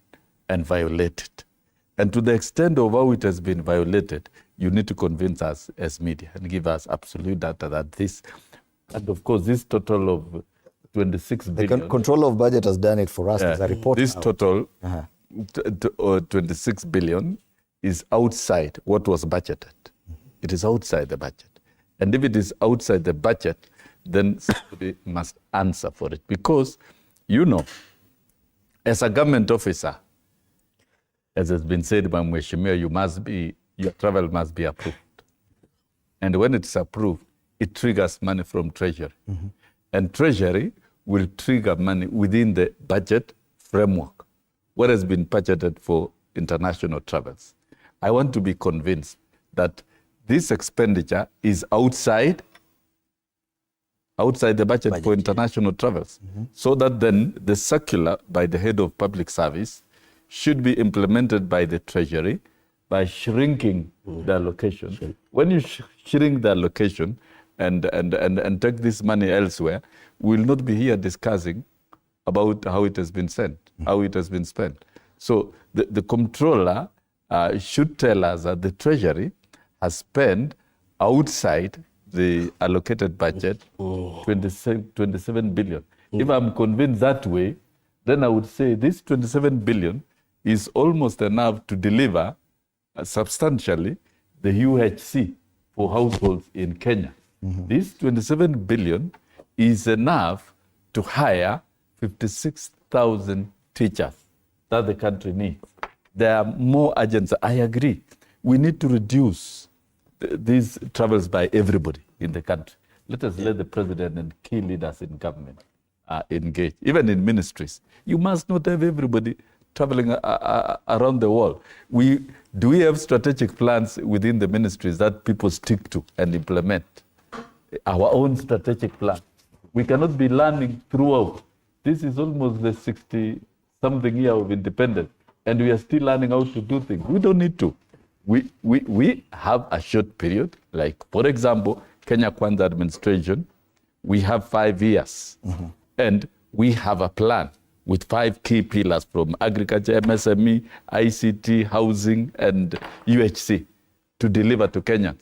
and violate it. And to the extent of how it has been violated, you need to convince us as media and give us absolute data that this, and of course, this total of 26 billion. The Controller of Budget has done it for us as a report. This total, 26 billion, is outside what was budgeted. It is outside the budget. And if it is outside the budget, then somebody must answer for it. Because, you know, as a government officer, as has been said by Mheshimiwa, your travel must be approved. And when it's approved, it triggers money from Treasury. And Treasury will trigger money within the budget framework, what has been budgeted for international travels. I want to be convinced that this expenditure is outside the budget for international travels, so that then the circular by the head of public service should be implemented by the Treasury by shrinking the allocation. When you shrink the allocation and take this money elsewhere, we will not be here discussing about how it has been spent, So the comptroller should tell us that the Treasury has spent outside the allocated budget 27 billion. If I'm convinced that way, then I would say this 27 billion is almost enough to deliver substantially the UHC for households in Kenya. This 27 billion is enough to hire 56,000 teachers that the country needs. There are more agents. I agree. We need to reduce these travels by everybody in the country. Let us let the president and key leaders in government engage, even in ministries. You must not have everybody traveling around the world. Do we have strategic plans within the ministries that people stick to and implement? Our own strategic plan. We cannot be learning throughout. This is almost the 60-something year of independence, and we are still learning how to do things. We don't need to. We have a short period, like, for example, Kenya Kwanza administration, we have 5 years, and we have a plan with 5 key pillars from agriculture, MSME, ICT, housing, and UHC to deliver to Kenyans.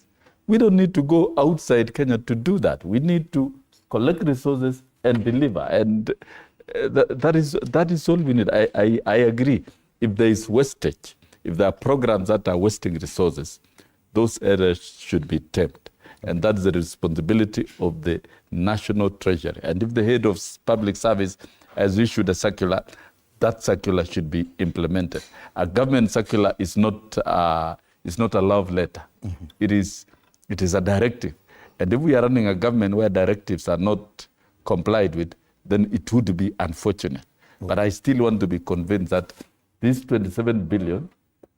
We don't need to go outside Kenya to do that. We need to collect resources and deliver, and that is all we need. I agree. If there is wastage, if there are programs that are wasting resources, those errors should be tamed. And that's the responsibility of the National Treasury. And if the head of public service has issued a circular, that circular should be implemented. A government circular is not a love letter. It is a directive. And if we are running a government where directives are not complied with, then it would be unfortunate. But I still want to be convinced that this 27 billion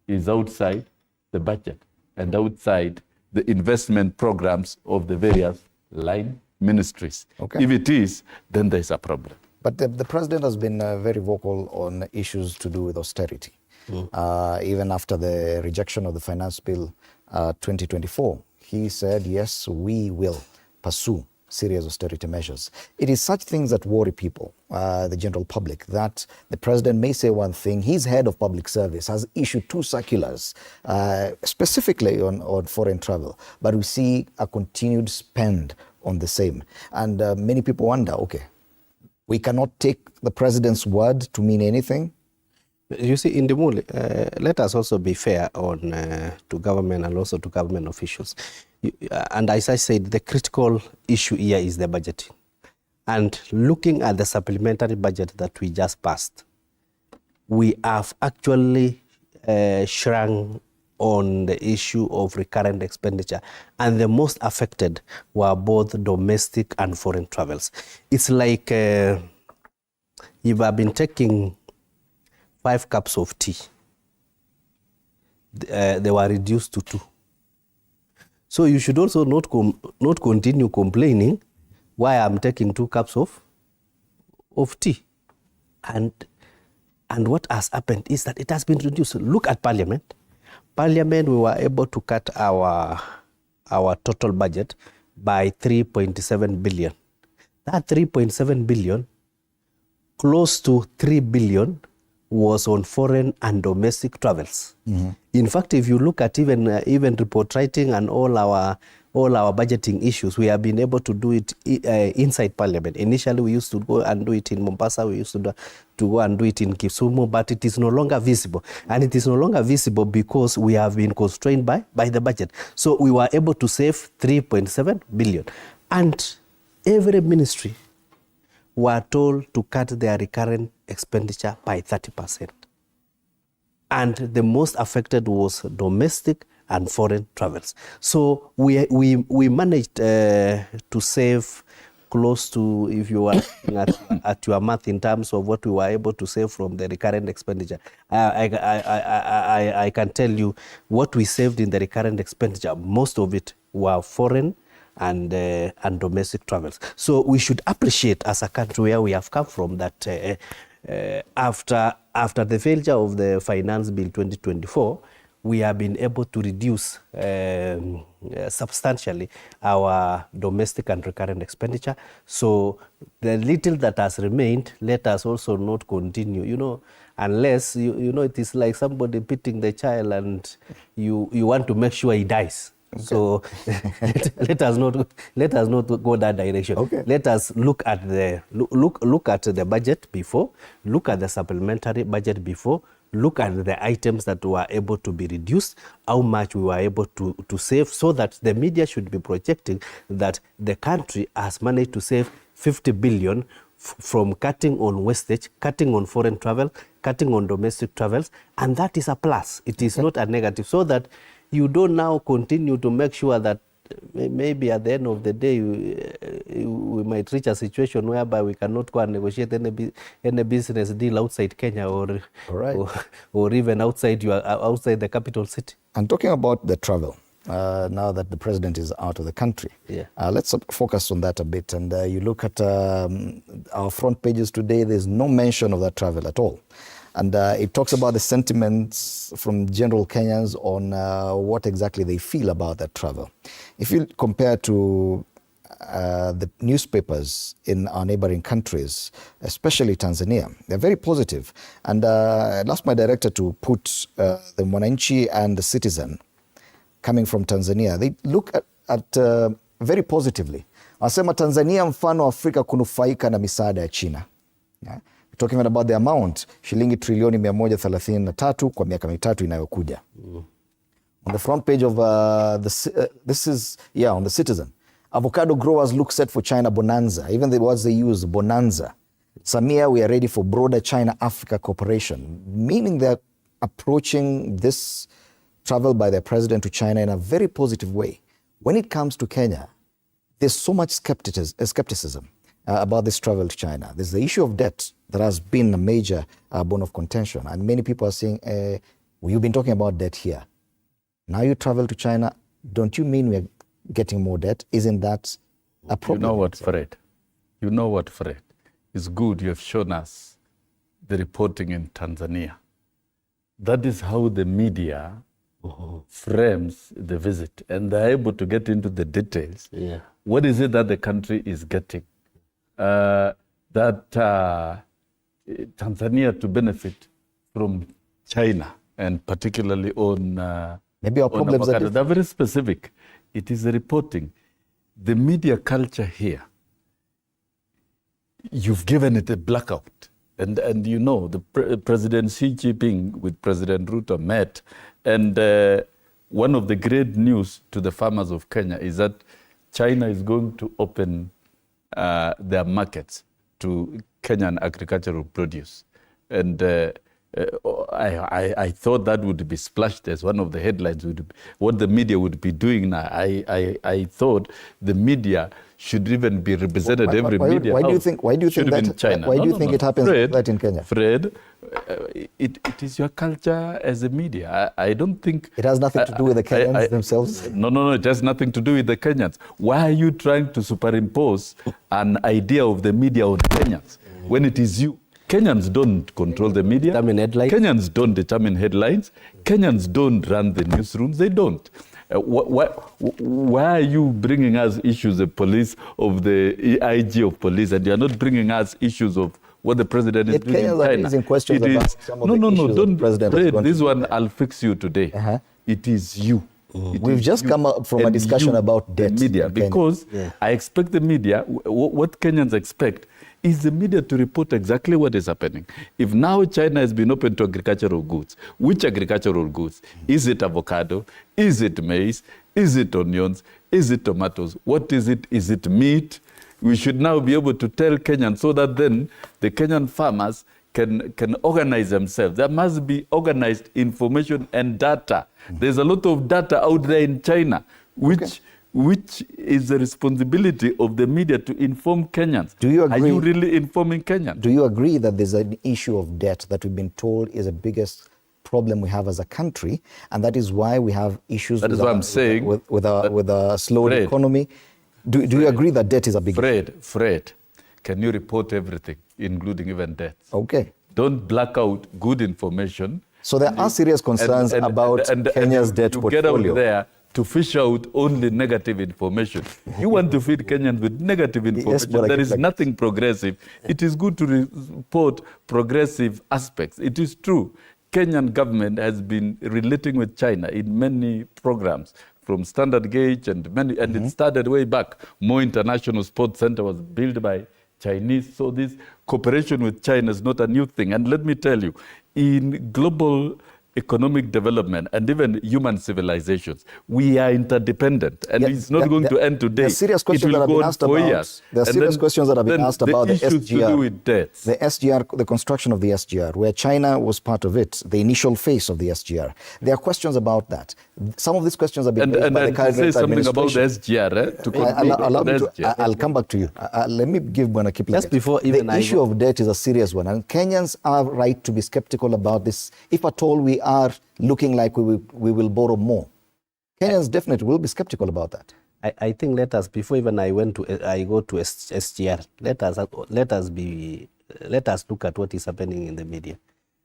is outside the budget and outside the investment programs of the various line ministries. If it is, then there's a problem. But the president has been very vocal on issues to do with austerity. Even after the rejection of the finance bill 2024, he said, yes, we will pursue serious austerity measures. It is such things that worry people, the general public, that the president may say one thing. His head of public service has issued 2 circulars specifically on foreign travel, but we see a continued spend on the same. And many people wonder, okay, we cannot take the president's word to mean anything. You see, in the Muli, let us also be fair on to government and also to government officials. And as I said, the critical issue here is the budgeting. And looking at the supplementary budget that we just passed, we have actually shrunk on the issue of recurrent expenditure. And the most affected were both domestic and foreign travels. It's like if I've been taking 5 cups of tea, they were reduced to 2. So you should also not continue complaining why I'm taking 2 cups of tea. And what has happened is that it has been reduced. Look at Parliament. Parliament, we were able to cut our total budget by 3.7 billion. That 3.7 billion, close to 3 billion, was on foreign and domestic travels. In fact, if you look at even report writing and all our budgeting issues, we have been able to do it inside Parliament. Initially, we used to go and do it in Mombasa. We used to go and do it in Kisumu, but it is no longer visible. And it is no longer visible because we have been constrained by the budget. So we were able to save 3.7 billion. And every ministry were told to cut their recurrent expenditure by 30%. And the most affected was domestic and foreign travels. So we managed to save close to, if you are looking at your math in terms of what we were able to save from the recurrent expenditure. I can tell you what we saved in the recurrent expenditure, most of it were foreign and domestic travels. So we should appreciate as a country where we have come from that after the failure of the Finance Bill 2024, we have been able to reduce substantially our domestic and recurrent expenditure. So the little that has remained, let us also not continue, you know, unless, you know, it is like somebody beating the child and you want to make sure he dies. Okay. So let us not go that direction. Okay. Let us look at the budget before, look at the supplementary budget before, look at the items that were able to be reduced, how much we were able to save, so that the media should be projecting that the country has managed to save 50 billion from cutting on wastage, cutting on foreign travel, cutting on domestic travels, and that is a plus. It is not a negative, so that you don't now continue to make sure that maybe at the end of the day we might reach a situation whereby we cannot go and negotiate any business deal outside Kenya or even outside the capital city. And talking about the travel, now that the president is out of the country, let's focus on that a bit. And you look at our front pages today, there's no mention of that travel at all. And it talks about the sentiments from general Kenyans on what exactly they feel about that travel. If you compare to the newspapers in our neighboring countries, especially Tanzania, they're very positive. And I'd asked my director to put the Mwananchi and the Citizen coming from Tanzania. They look at very positively. Wanasema Tanzania mfano Afrika kunufaika na misaada ya China. Yeah? Talking about the amount, shilingi trilioni 133 kwa miaka mitatu inayokuja. On the front page of on the Citizen, avocado growers look set for China bonanza. Even the words they use, bonanza. Samia, we are ready for broader China-Africa cooperation, meaning they're approaching this travel by their president to China in a very positive way. When it comes to Kenya, there's so much skepticism about this travel to China. There's the issue of debt that has been a major bone of contention. And many people are saying, you've been talking about debt here. Now you travel to China, don't you mean we're getting more debt? Isn't that a problem? You know what, Fred? It's good you have shown us the reporting in Tanzania. That is how the media frames the visit, and they're able to get into the details. Yeah. What is it that the country is getting? Tanzania to benefit from China, and particularly on maybe our problems are they're very specific. It is the reporting. The media culture here, you've given it a blackout. And you know, the President Xi Jinping with President Ruto met, and one of the great news to the farmers of Kenya is that China is going to open their markets to Kenyan agricultural produce. And I thought that would be splashed as one of the headlines, what the media would be doing now. I thought the media should even be represented media. Why do you think it happens Fred, that in Kenya? Fred, it is your culture as a media. I don't think... It has nothing to do with the Kenyans themselves? No, it has nothing to do with the Kenyans. Why are you trying to superimpose an idea of the media on Kenyans when it is you? Kenyans don't control the media. Kenyans don't determine headlines. Kenyans don't run the newsrooms. They don't. Why are you bringing us issues of police, of the IG of police, and you are not bringing us issues of what the president is doing in China? Don't. This one, I'll fix you today. It is you. We've just come up from a discussion about debt. Media, because I expect the media, what Kenyans expect is the media to report exactly what is happening. If now China has been open to agricultural goods, which agricultural goods? Is it avocado? Is it maize? Is it onions? Is it tomatoes? What is it? Is it meat? We should now be able to tell Kenyans so that then the Kenyan farmers can organize themselves. There must be organized information and data. There's a lot of data out there in China, which which is the responsibility of the media to inform Kenyans. Do you agree? Are you really informing Kenyans? Do you agree that there's an issue of debt that we've been told is the biggest problem we have as a country, and that is why we have issues That is what I'm saying. with a slowed Fred, economy? Do you agree that debt is a big issue? Fred, can you report everything, including even debts? Okay. Don't black out good information. So there are serious concerns about Kenya's debt you portfolio. Get out there to fish out only negative information. You want to feed Kenyans with negative information. but There is nothing progressive. It is good to report progressive aspects. It is true. Kenyan government has been relating with China in many programs, from standard gauge and it started way back. More International Sports Center was built by Chinese. So this cooperation with China is not a new thing. And let me tell you, in global economic development and even human civilizations, we are interdependent, and it's not going to end today. There are serious questions that have been asked about. There are serious questions that have been asked about the issues SGR. to do with debts. The SGR, the construction of the SGR, where China was part of it, the initial phase of the SGR. There are questions about that. Some of these questions have been raised by the current say something about the SGR. I'll come back to you. Let me give Bwana Kipling. Just before even the issue of debt is a serious one, and Kenyans are right to be skeptical about this. If at all we are looking like we will borrow more, Kenyans definitely will be skeptical about that. I think let us, before even I go to SGR, let us look at what is happening in the media.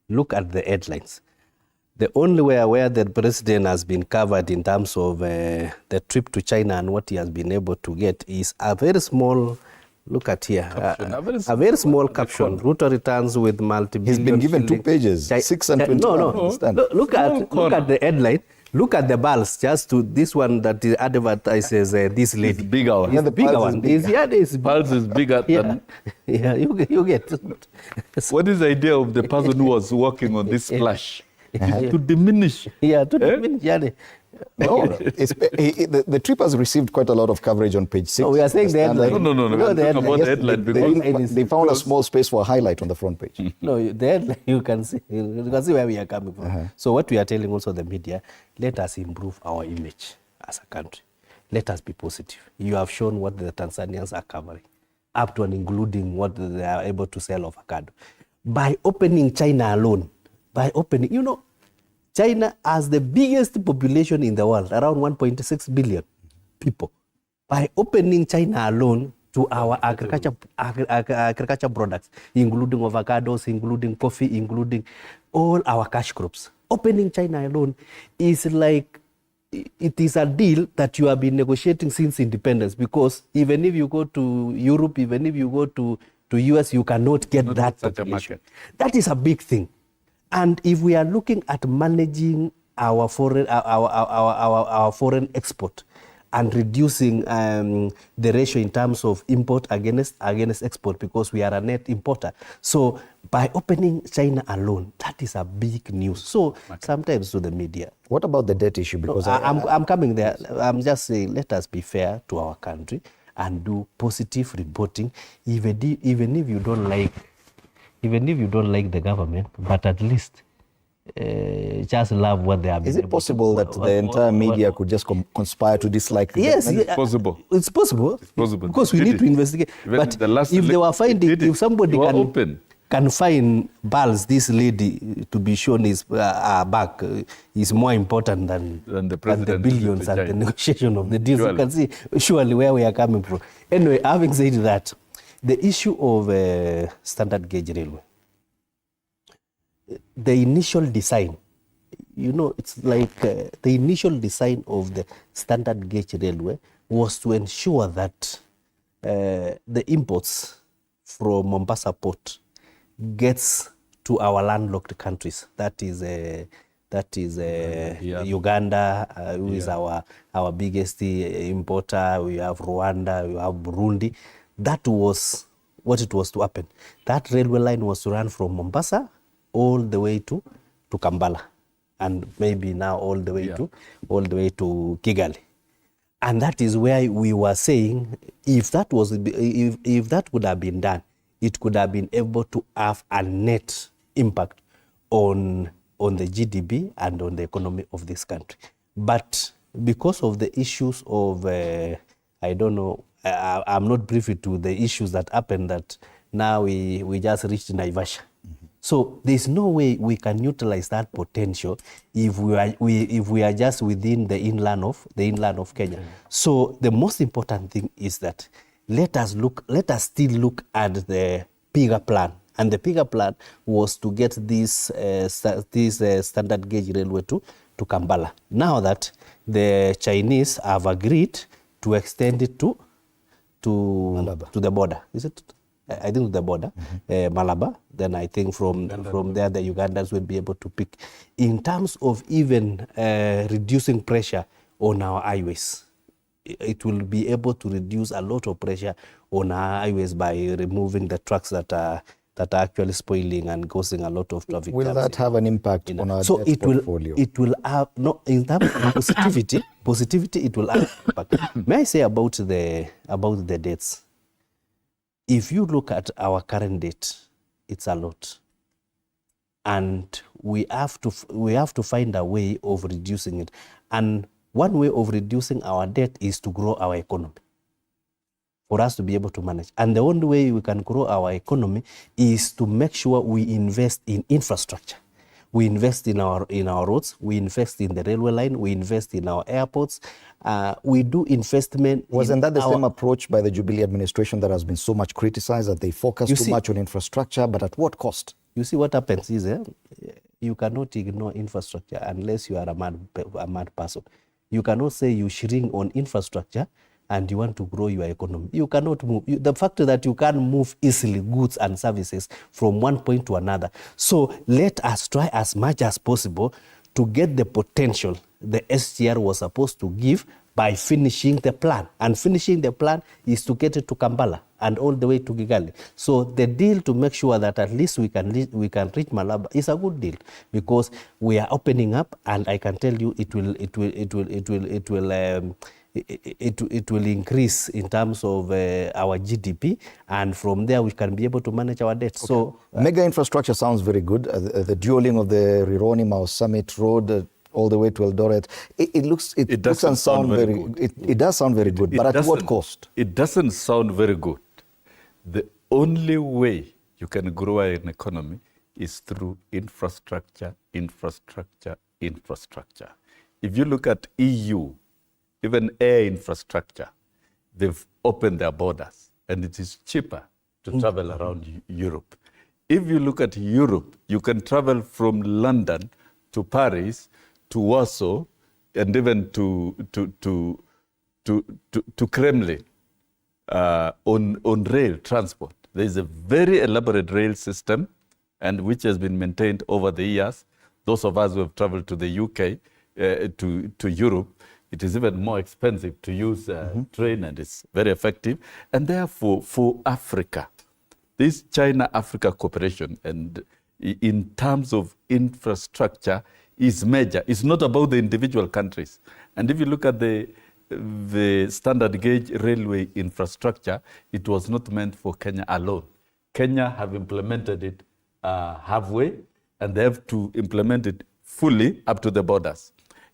Look at the headlines. The only way where the president has been covered in terms of the trip to China and what he has been able to get is a very small, look at here, a very small caption. Ruto returns with multi-billion. He's been given 2 pages, 6 and 21. No. Look at the headline. Look at the balls, just to this one that advertises this lady. It's bigger one. Yeah, the bigger one. Pulse is bigger than... Yeah, you get. What is the idea of the person who was working on this splash? It is to diminish. Yeah, to diminish. Yeah. No, the trip has received quite a lot of coverage on page 6. Oh, we are saying the headline. No. The headline. The headline they found a small space for a highlight on the front page. No, the headline, you can see where we are coming from. So what we are telling also the media, let us improve our image as a country. Let us be positive. You have shown what the Tanzanians are covering, up to and including what they are able to sell avocado. By opening China alone, China has the biggest population in the world, around 1.6 billion people. By opening China alone to our agriculture products, including avocados, including coffee, including all our cash crops, opening China alone is like, it is a deal that you have been negotiating since independence, because even if you go to Europe, even if you go to US, you cannot get that population. That is a big thing. And if we are looking at managing our foreign export and reducing the ratio in terms of import against export, because we are a net importer. So by opening China alone, that is a big news. So sometimes to the media. What about the debt issue? Because I'm coming there. I'm just saying, let us be fair to our country and do positive reporting, even if you don't like. Even if you don't like the government, but at least just love what they have. Is it possible that the entire media could just conspire to dislike the government? Yes, it's possible. It's possible. Because we need to investigate. But if they were finding, if somebody can find balls, this lady to be shown his back is more important than the billions and the negotiation of the deals. You can see surely where we are coming from. Anyway, having said that, the issue of standard gauge railway, the initial design, it's like the initial design of the standard gauge railway was to ensure that the imports from Mombasa port gets to our landlocked countries. That is Uganda, who is our biggest importer. We have Rwanda, we have Burundi. That was what it was to happen. That railway line was to run from Mombasa all the way to Kampala, and maybe now all the way to Kigali. And that is where we were saying, if that would have been done, it could have been able to have a net impact on the GDP and on the economy of this country. But because of the issues of, I don't know, I'm not privy to the issues that happened that now we just reached Naivasha. So there's no way we can utilize that potential if we are just within the inland of Kenya. So the most important thing is that let us still look at the bigger plan. And the bigger plan was to get this standard gauge railway to Kampala. Now that the Chinese have agreed to extend it to the border, is it? I think to the border, Malaba. Then I think from there the Ugandans will be able to pick. In terms of even reducing pressure on our highways, it will be able to reduce a lot of pressure on our highways by removing the trucks that are actually spoiling and causing a lot of traffic. Will that have an impact on our debt portfolio? It will have, no, in terms of positivity, it will have impact. May I say about the debts? If you look at our current debt, it's a lot. And we have to find a way of reducing it. And one way of reducing our debt is to grow our economy, for us to be able to manage. And the only way we can grow our economy is to make sure we invest in infrastructure. We invest in our roads, we invest in the railway line, we invest in our airports, we do investment. Wasn't that the same approach by the Jubilee administration that has been so much criticized, that they focus too much on infrastructure, but at what cost? You see what happens is, you cannot ignore infrastructure unless you are a mad person. You cannot say you shrink on infrastructure and you want to grow your economy. You cannot move. The fact that you can't move easily goods and services from one point to another. So let us try as much as possible to get the potential the SGR was supposed to give by finishing the plan. And finishing the plan is to get it to Kampala and all the way to Kigali. So the deal to make sure that at least we can reach Malaba is a good deal, because we are opening up, and I can tell you it will increase in terms of our GDP, and from there we can be able to manage our debt. Okay. So mega infrastructure sounds very good. The dualing of the Rironi Mau Summit Road all the way to Eldoret. It doesn't sound very good. It does sound very good, but at what cost? It doesn't sound very good. The only way you can grow an economy is through infrastructure. If you look at EU, even air infrastructure, they've opened their borders, and it is cheaper to travel around Europe. If you look at Europe, you can travel from London to Paris, to Warsaw, and even to Kremlin on rail transport. There is a very elaborate rail system, and which has been maintained over the years. Those of us who have traveled to the UK, to Europe, it is even more expensive to use train, and it's very effective. And therefore, for Africa, this China-Africa cooperation, and in terms of infrastructure, is major. It's not about the individual countries. And if you look at the standard gauge railway infrastructure, it was not meant for Kenya alone. Kenya have implemented it halfway, and they have to implement it fully up to the borders.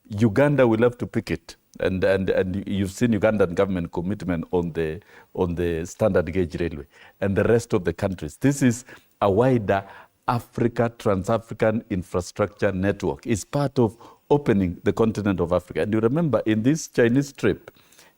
Uganda will have to pick it, and you've seen Ugandan government commitment on the standard gauge railway, and the rest of the countries. This is a wider Africa, Trans-African infrastructure network. It's part of opening the continent of Africa. And you remember, in this Chinese trip,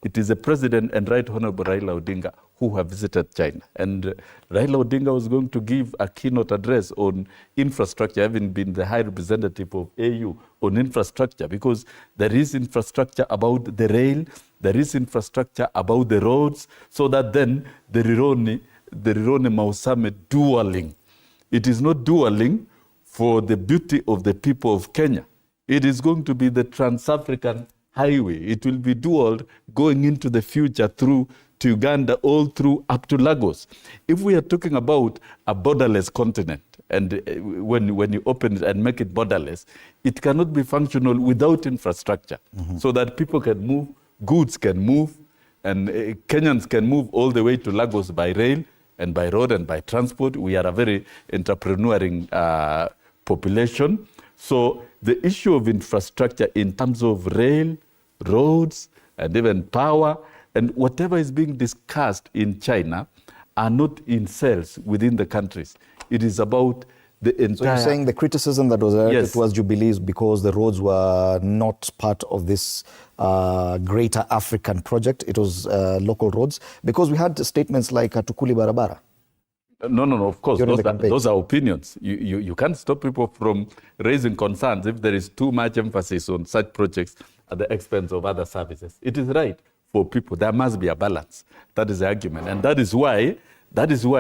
it is the President and Right Honorable Raila Odinga who have visited China. And Raila Odinga was going to give a keynote address on infrastructure, having been the High Representative of AU on infrastructure, because there is infrastructure about the rail, there is infrastructure about the roads, so that then the Rironi Mau Summit dualing. It is not dualing for the beauty of the people of Kenya. It is going to be the Trans-African highway. It will be dual going into the future through to Uganda, all through up to Lagos. If we are talking about a borderless continent, and when you open it and make it borderless, it cannot be functional without infrastructure, so that people can move, goods can move, and Kenyans can move all the way to Lagos by rail and by road and by transport. We are a very entrepreneuring population. So the issue of infrastructure in terms of rail, roads and even power, and whatever is being discussed in China are not in cells within the countries. It is about the entire... So you're saying the criticism that was directed Yes. towards Jubilee because the roads were not part of this greater African project, it was local roads, because we had statements like Tukuli Barabara. No, of course, During the campaign. those are opinions. You can't stop people from raising concerns if there is too much emphasis on such projects at the expense of other services. It is right for people. There must be a balance. That is the argument. And that is why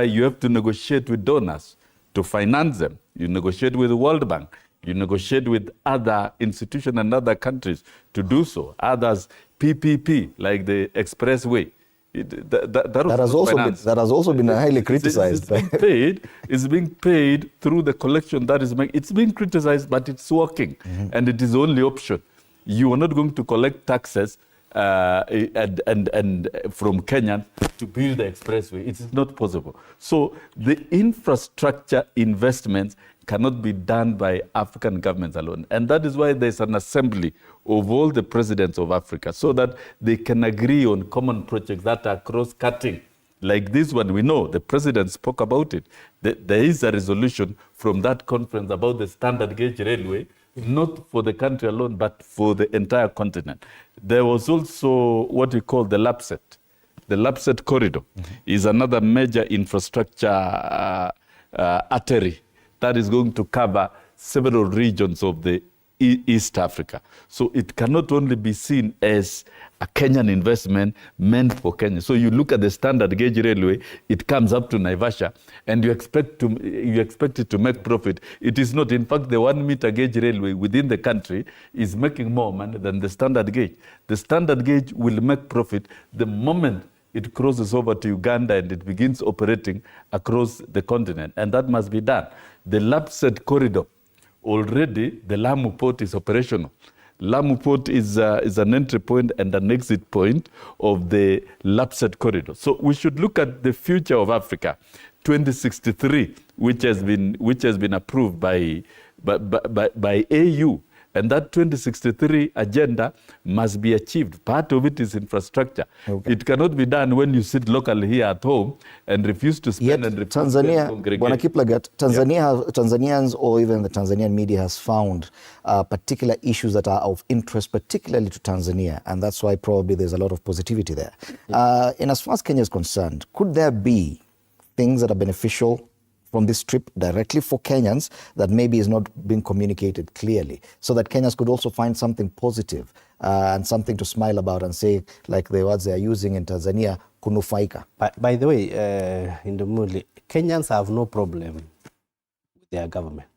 you have to negotiate with donors to finance them. You negotiate with the World Bank. You negotiate with other institutions and other countries to do so. Others, PPP, like the expressway. That has also been highly criticized. It's being paid through the collection that is it's being criticized, but it's working, and it is the only option. You are not going to collect taxes and from Kenyans to build the expressway. It is not possible. So the infrastructure investments cannot be done by African governments alone. And that is why there's an assembly of all the presidents of Africa so that they can agree on common projects that are cross-cutting. Like this one, we know the president spoke about it. There is a resolution from that conference about the standard gauge railway, not for the country alone, but for the entire continent. There was also what we call the LAPSET. The LAPSET corridor is another major infrastructure artery that is going to cover several regions of the East Africa. So it cannot only be seen as a Kenyan investment meant for Kenya. So you look at the standard gauge railway, it comes up to Naivasha, and you expect it to make profit. It is not. In fact, the 1 meter gauge railway within the country is making more money than the standard gauge. The standard gauge will make profit the moment it crosses over to Uganda and it begins operating across the continent. And that must be done. The LAPSET corridor, already the Lamu port is operational. Lamu port is an entry point and an exit point of the LAPSET corridor. So we should look at the future of Africa, 2063, which has been approved by AU. And that 2063 agenda must be achieved. Part of it is infrastructure. Okay. It cannot be done when you sit locally here at home and refuse to spend and refuse to congregate. Bwana Kiplagat, Tanzanians or even the Tanzanian media has found particular issues that are of interest, particularly to Tanzania, and that's why probably there's a lot of positivity there. In as far as Kenya is concerned, could there be things that are beneficial from this trip directly for Kenyans that maybe is not being communicated clearly, so that Kenyans could also find something positive and something to smile about and say, like the words they are using in Tanzania, kunufaika. By the way, in the Muli, Kenyans have no problem with their government.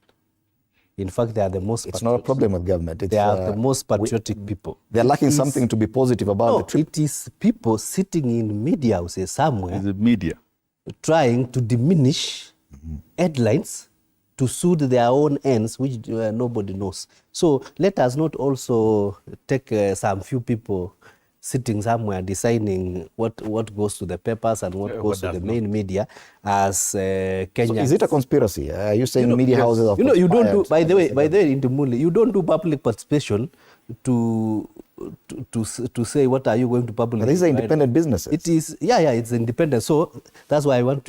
In fact, they are the most It's not a problem with government. They are the most patriotic people. They're lacking something to be positive about the trip. It is people sitting in media houses somewhere. The media. Trying to diminish headlines to suit their own ends, which nobody knows. So let us not also take some few people sitting somewhere deciding what goes to the papers and what goes to the main media as Kenyans. So is it a conspiracy? Are you saying media houses are you don't do, by the way, in Timuli, you don't do public participation to say what are you going to publish. But these are independent businesses. It is, it's independent. So that's why I want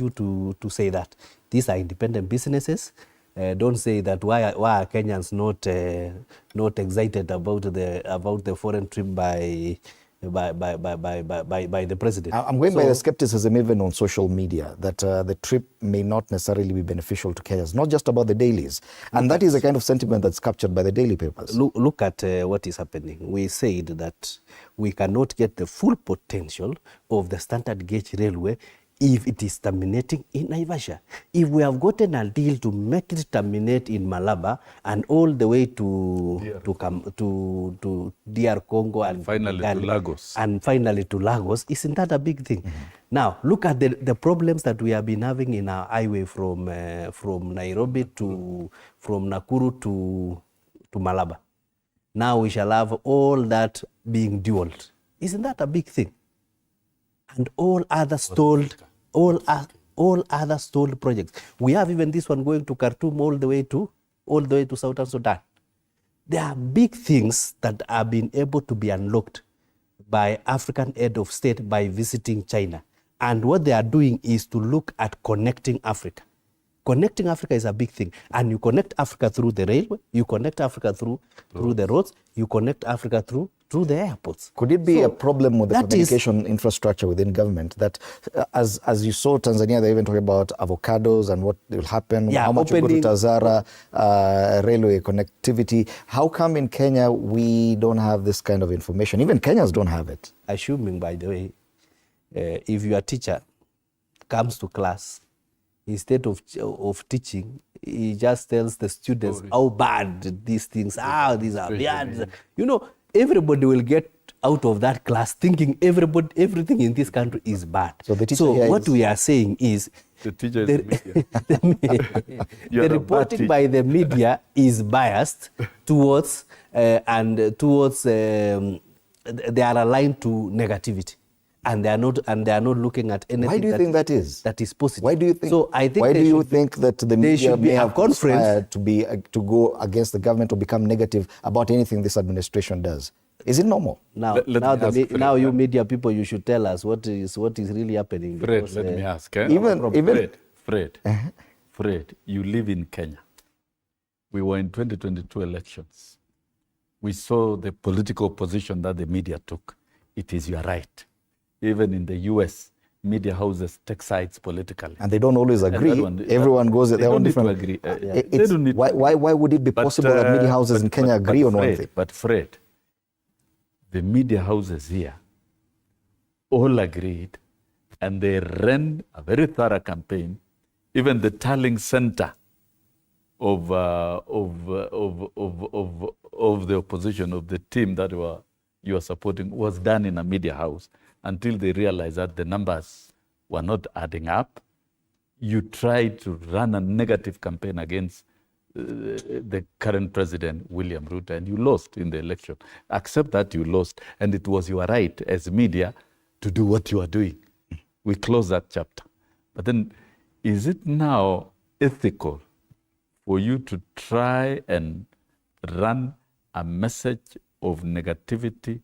you to say that these are independent businesses. Don't say that why are Kenyans not excited about the foreign trip by the president. I'm going by the skepticism even on social media that the trip may not necessarily be beneficial to Kenyans, not just about the dailies. And that is a kind of sentiment that's captured by the daily papers. Look at what is happening. We said that we cannot get the full potential of the standard gauge railway if it is terminating in Naivasha. If we have gotten a deal to make it terminate in Malaba and all the way to DR Congo and finally to Lagos. And finally to Lagos, isn't that a big thing? Now, look at the problems that we have been having in our highway from Nairobi from Nakuru to Malaba. Now we shall have all that being dualed. Isn't that a big thing? And all other stalled projects. We have even this one going to Khartoum all the way to Southern Sudan. There are big things that are being able to be unlocked by African head of state by visiting China. And what they are doing is to look at connecting Africa. Connecting Africa is a big thing. And you connect Africa through the railway, you connect Africa through the roads, you connect Africa through the airports. Could it be a problem with the communication infrastructure within government that, as you saw Tanzania, they even talking about avocados and what will happen, how much will go to Tazara, railway connectivity. How come in Kenya we don't have this kind of information? Even Kenyans don't have it. Assuming, by the way, if your teacher comes to class, instead of teaching, he just tells the students how bad these things are, these are bad. You know, everybody will get out of that class thinking everything in this country is bad. So, what we are saying is the teacher is the media. The reporting by the media is biased towards they are aligned to negativity. And they are not looking at anything. Why do you think that is? That is positive. Why do you think? So I think why do you think that the media may have conspired to go against the government or become negative about anything this administration does? Is it normal? Now, you media people, you should tell us what is really happening. Fred, let me ask. Fred, you live in Kenya. We were in 2022 elections. We saw the political position that the media took. It is your right. Even in the US, media houses take sides politically. And they don't always agree. Everyone goes their own different... Agree. Why would it be possible that media houses in Kenya agree on one thing? But Fred, the media houses here all agreed, and they ran a very thorough campaign. Even the tallying center of the opposition, of the team that you are supporting, was done in a media house, until they realized that the numbers were not adding up. You tried to run a negative campaign against the current president, William Ruto, and you lost in the election. Accept that you lost, and it was your right as media to do what you are doing. We close that chapter. But then, is it now ethical for you to try and run a message of negativity,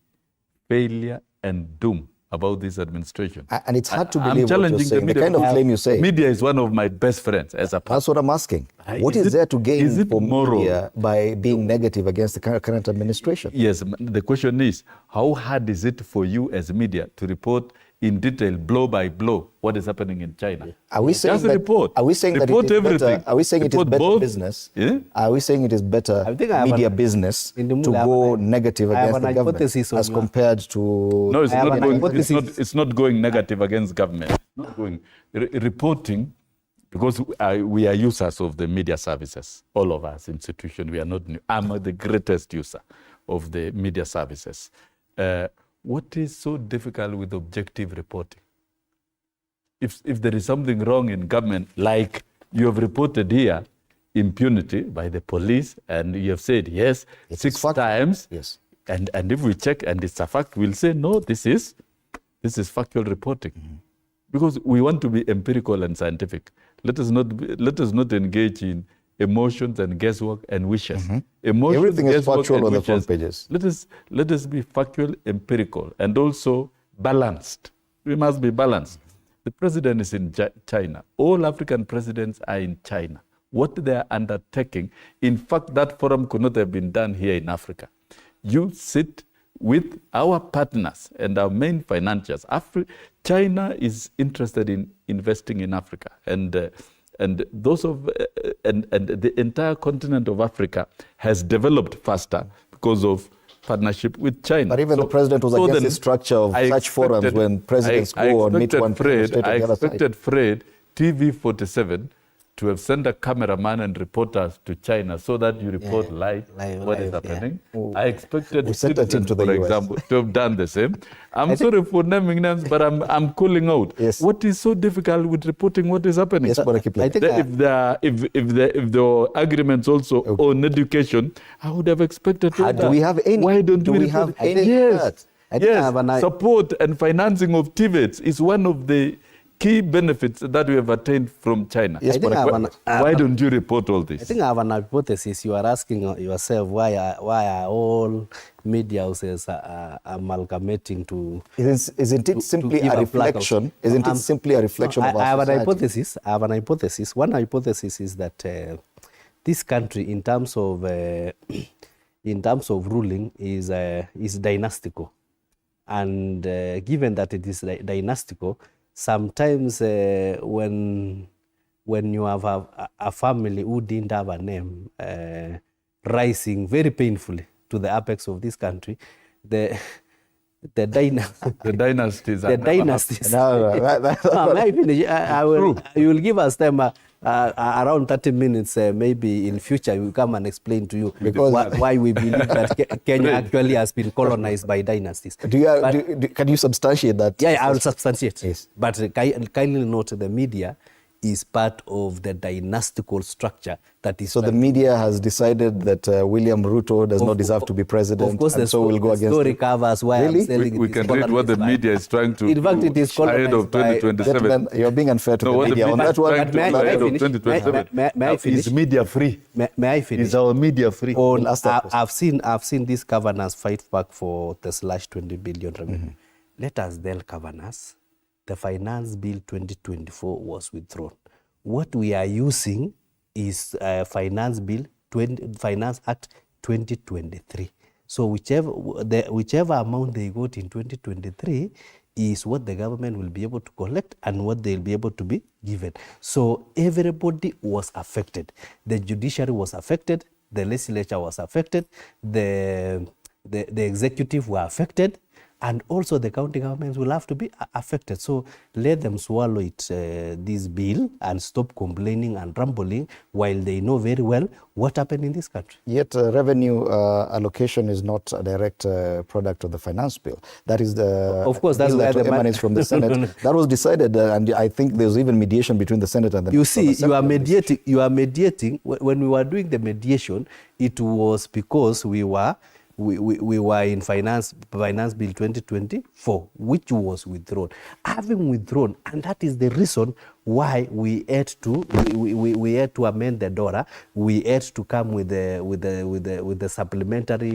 failure, and doom about this administration? And it's hard to believe what you're saying, the kind of claim you say. Media is one of my best friends as a person. That's what I'm asking. What is there to gain for media by being negative against the current administration? Yes, the question is, how hard is it for you as media to report in detail, blow by blow, what is happening in China? Are we saying that? Report. Are we saying report that it is everything. better? Are we saying it is better both business? Yeah? Are we saying it is better media business to go negative against the government as compared to? No, it's not going negative against government. Not going reporting, because we are users of the media services. All of us, institution, we are not new. I'm the greatest user of the media services. What is so difficult with objective reporting? If there is something wrong in government, like you have reported here, impunity by the police, and you have said, yes, 6 times, yes. And if we check and it's a fact, we'll say, no, this is factual reporting. Mm-hmm. Because we want to be empirical and scientific. Let us not engage in emotions and guesswork and wishes. Mm-hmm. Emotions, everything is factual on the front pages. Let us be factual, empirical, and also balanced. We must be balanced. The president is in China. All African presidents are in China. What they are undertaking, in fact, that forum could not have been done here in Africa. You sit with our partners and our main financiers. China is interested in investing in Africa, and the entire continent of Africa has developed faster because of partnership with China. But even the president was against the structure of such forums when presidents go and meet one state on the other side. I expected Fred, TV47, to have sent a cameraman and reporters to China so that you report live what is happening. Yeah. I expected citizens, for example, to have done the same. I'm sorry for naming names, but I'm calling out. Yes. What is so difficult with reporting what is happening? Yes, if there are agreements also on education, I would have expected to do we have any? Why don't we have any? Yes. Support and financing of TVETs is one of the key benefits that we have attained from China. Yes, why don't you report all this? I think I have an hypothesis. You are asking yourself why are all media houses amalgamating to... Isn't it simply a reflection? Isn't it simply a reflection of our society? I have an hypothesis. One hypothesis is that this country, in terms of ruling, is dynastical, and given that it is dynastical, sometimes when you have a family who didn't have a name rising very painfully to the apex of this country, the dynasties. You will give us time around 30 minutes. Maybe in future we will come and explain to you why we believe that Kenya actually has been colonized by dynasties. Can you substantiate that? Yeah, I will substantiate. Yes. But kindly note, the media is part of the dynastical structure that is... So the media has decided that William Ruto does not deserve to be president, of course, and so we'll go against story covers why really? I'm saying we can read what the media is trying to in fact, it is ahead of 2027. You're being unfair to the media on that one. May I finish? Is media free? May I finish? Is our media free? I've seen these governors fight back for the /20 billion revenue. Let us tell governors, the Finance Bill 2024 was withdrawn. What we are using is Finance Act 2023. So whichever amount they got in 2023 is what the government will be able to collect and what they'll be able to be given. So everybody was affected. The judiciary was affected, the legislature was affected, the executive were affected, and also the county governments will have to be affected. So let them swallow it, this bill, and stop complaining and rumbling while they know very well what happened in this country. Yet revenue allocation is not a direct product of the finance bill. That is the bill that emanates from the Senate. That was decided, and I think there's even mediation between the Senate and the... You see, you are mediating. When we were doing the mediation, it was because we were in Finance Bill 2024, which was withdrawn. Having withdrawn, and that is the reason why we had to amend the DORA. We had to come with the supplementary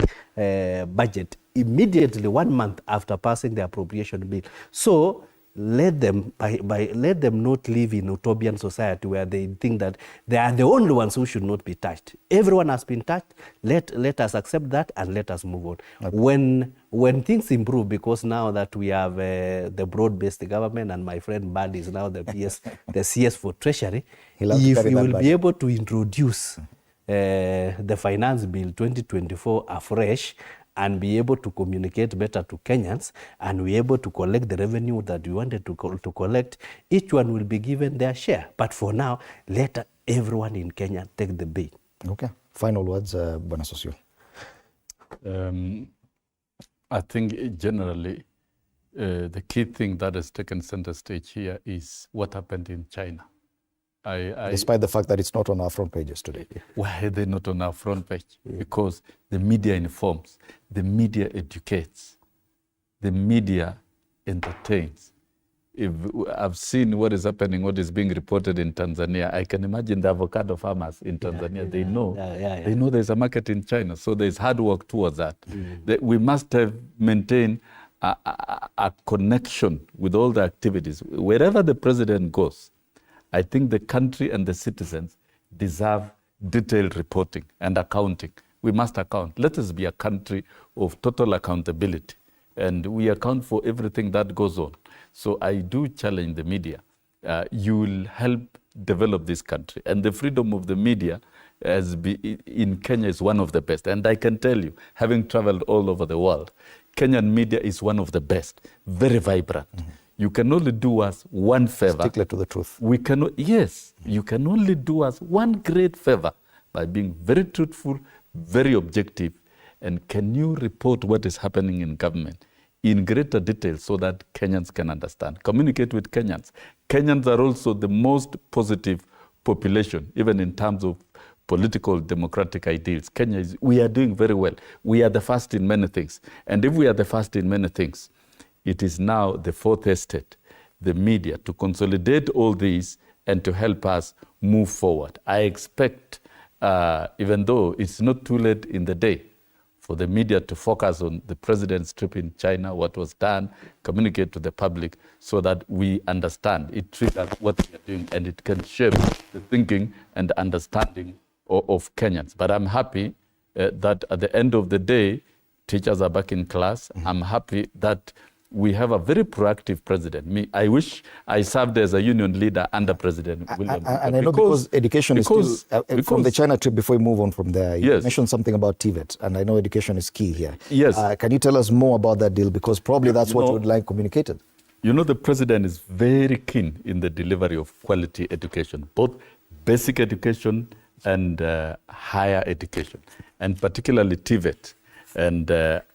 budget immediately 1 month after passing the appropriation bill. So let them not live in a utopian society where they think that they are the only ones who should not be touched. Everyone has been touched. Let us accept that and let us move on. Okay. When things improve, because now that we have the broad-based government and my friend Bad is now the CS for Treasury, if we will be able to introduce the Finance Bill 2024 afresh, and be able to communicate better to Kenyans, and be able to collect the revenue that we wanted to collect, each one will be given their share. But for now, let everyone in Kenya take the bait. Okay. Final words, Bwana Sosio. I think generally the key thing that has taken center stage here is what happened in China. Despite the fact that it's not on our front pages today. Why are they not on our front page? Because the media informs, the media educates, the media entertains. If I've seen what is happening, what is being reported in Tanzania, I can imagine the avocado farmers in Tanzania, they know there's a market in China, so there's hard work towards that. We must maintain a connection with all the activities. Wherever the president goes, I think the country and the citizens deserve detailed reporting and accounting. We must account. Let us be a country of total accountability, and we account for everything that goes on. So I do challenge the media. You will help develop this country, and the freedom of the media in Kenya is one of the best. And I can tell you, having traveled all over the world, Kenyan media is one of the best, very vibrant. You can only do us one favor. Stickler to the truth. You can only do us one great favor by being very truthful, very objective. And can you report what is happening in government in greater detail so that Kenyans can understand? Communicate with Kenyans. Kenyans are also the most positive population, even in terms of political democratic ideals. We are doing very well. We are the first in many things. And if we are the first in many things, it is now the fourth estate, the media to consolidate all these and to help us move forward. I expect, even though it's not too late in the day, for the media to focus on the president's trip in China, what was done, communicate to the public so that we understand. It triggers what we are doing and it can shape the thinking and understanding of Kenyans. But I'm happy that at the end of the day, teachers are back in class. I'm happy that we have a very proactive president. I wish I served as a union leader under President William Ruto. And I know because education is still, from the China trip, before we move on from there, you mentioned something about TVET, and I know education is key here. Yes. Can you tell us more about that deal? Because probably that's what you would like communicated. You know, the president is very keen in the delivery of quality education, both basic education and higher education, and particularly TVET. And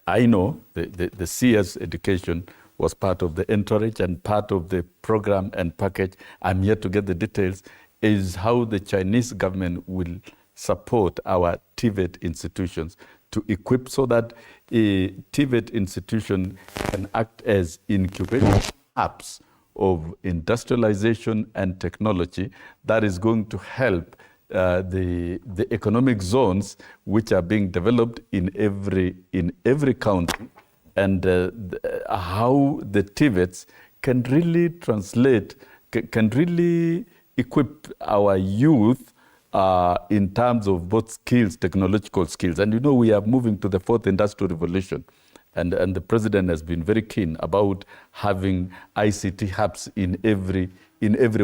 I know the CS education was part of the entourage and part of the program and package. I'm yet to get the details, is how the Chinese government will support our TVET institutions to equip so that a TVET institution can act as incubating hubs of industrialization and technology that is going to help the economic zones which are being developed in every county, and how the TVETs can really translate, can really equip our youth in terms of both skills, technological skills. And you know, we are moving to the fourth industrial revolution. And the president has been very keen about having ICT hubs in every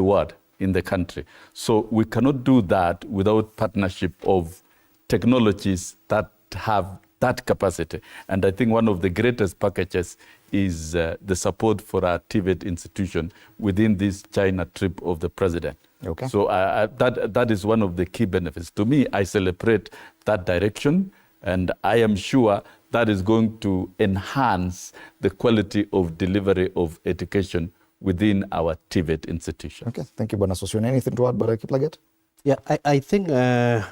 ward in the country. So we cannot do that without partnership of technologies that have that capacity. And I think one of the greatest packages is the support for our TVET institution within this China trip of the president. Okay. So that is one of the key benefits. To me, I celebrate that direction, and I am sure that is going to enhance the quality of delivery of education within our TVET institution. Okay, thank you, Bwana Sosion. Anything to add, Bwana Kiplagat? Yeah, I think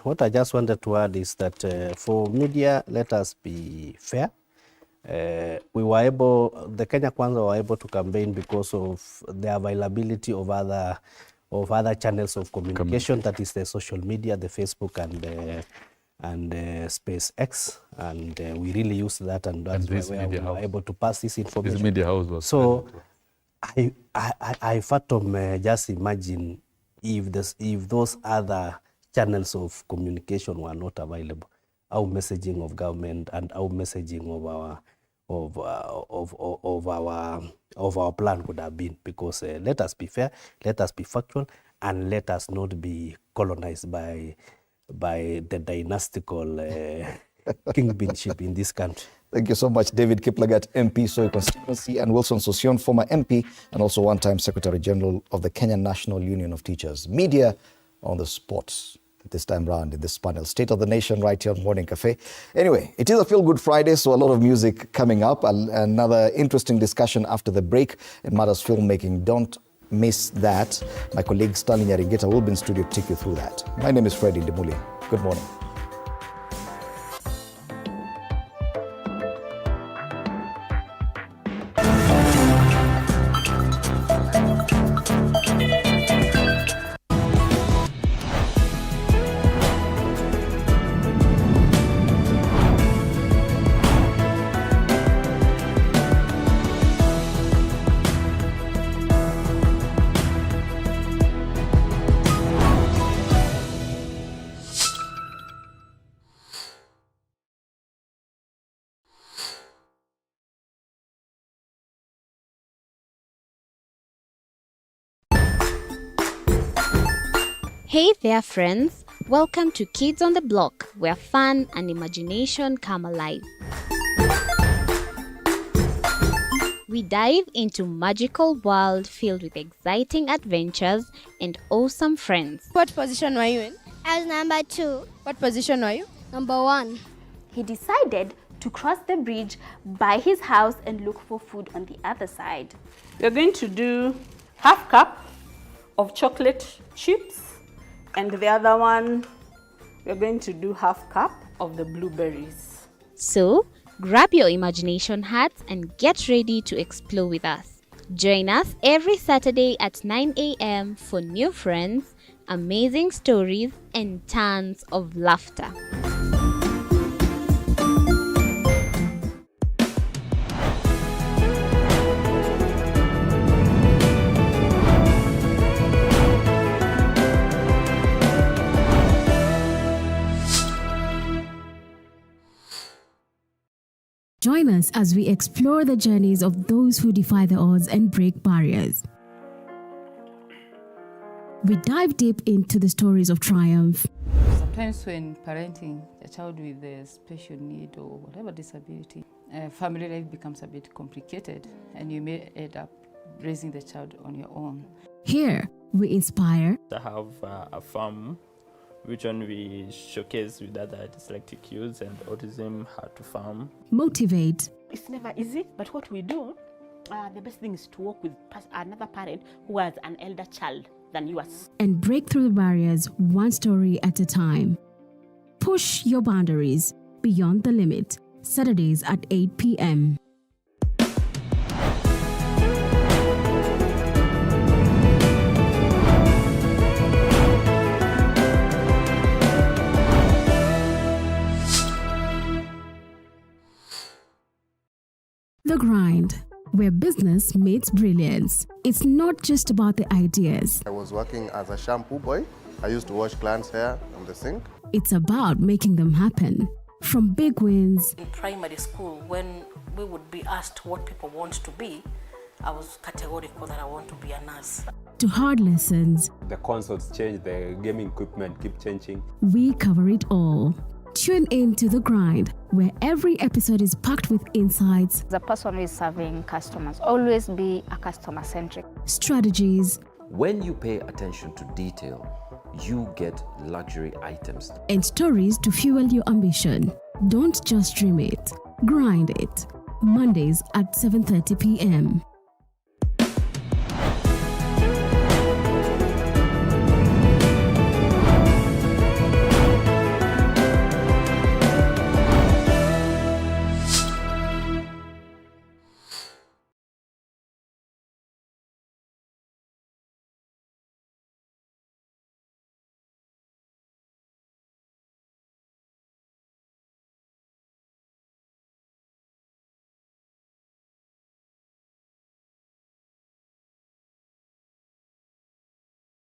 what I just wanted to add is that for media, let us be fair. We were able, the Kenya Kwanza were able to campaign because of the availability of other channels of communication, that is the social media, the Facebook and SpaceX, and we really used that, and that's why we were able to pass this information. This media house was so. I fathom, just imagine if those other channels of communication were not available, our messaging of government and our messaging of our plan could have been. Because let us be fair, let us be factual, and let us not be colonized by the dynastical kingpinship in this country. Thank you so much, David Kiplagat, MP, Soi constituency, and Wilson Sosion, former MP and also one-time Secretary General of the Kenyan National Union of Teachers. Media on the spot this time round in this panel. State of the Nation right here on Morning Cafe. Anyway, it is a feel-good Friday, so a lot of music coming up. Another interesting discussion after the break in matters filmmaking. Don't miss that. My colleague Stanley Nyaringeta will be in studio to take you through that. My name is Freddie Ndimuli. Good morning. Hey there, friends. Welcome to Kids on the Block, where fun and imagination come alive. We dive into magical world filled with exciting adventures and awesome friends. What position were you in? I was number 2. What position were you? Number 1. He decided to cross the bridge by his house and look for food on the other side. You're going to do half cup of chocolate chips, and the other one, we're going to do half cup of the blueberries. So, grab your imagination hats and get ready to explore with us. Join us every Saturday at 9 a.m. for new friends, amazing stories, and tons of laughter. Join us as we explore the journeys of those who defy the odds and break barriers. We dive deep into the stories of triumph. Sometimes when parenting a child with a special need or whatever disability, family life becomes a bit complicated and you may end up raising the child on your own. Here, we inspire. I have a farm which one we showcase with other dyslexic youths and autism, how to farm. Motivate. It's never easy, but what we do, the best thing is to work with another parent who has an elder child than yours. And break through the barriers one story at a time. Push your boundaries beyond the limit. Saturdays at 8 p.m. The Grind, where business meets brilliance. It's not just about the ideas. I was working as a shampoo boy. I used to wash clients' hair on the sink. It's about making them happen. From big wins. In primary school, when we would be asked what people want to be, I was categorical that I want to be a nurse. To hard lessons. The consoles change, the gaming equipment keep changing. We cover it all. Tune in to The Grind, where every episode is packed with insights. The person who is serving customers, always be a customer-centric. Strategies. When you pay attention to detail, you get luxury items. And stories to fuel your ambition. Don't just dream it, grind it. Mondays at 7:30 p.m.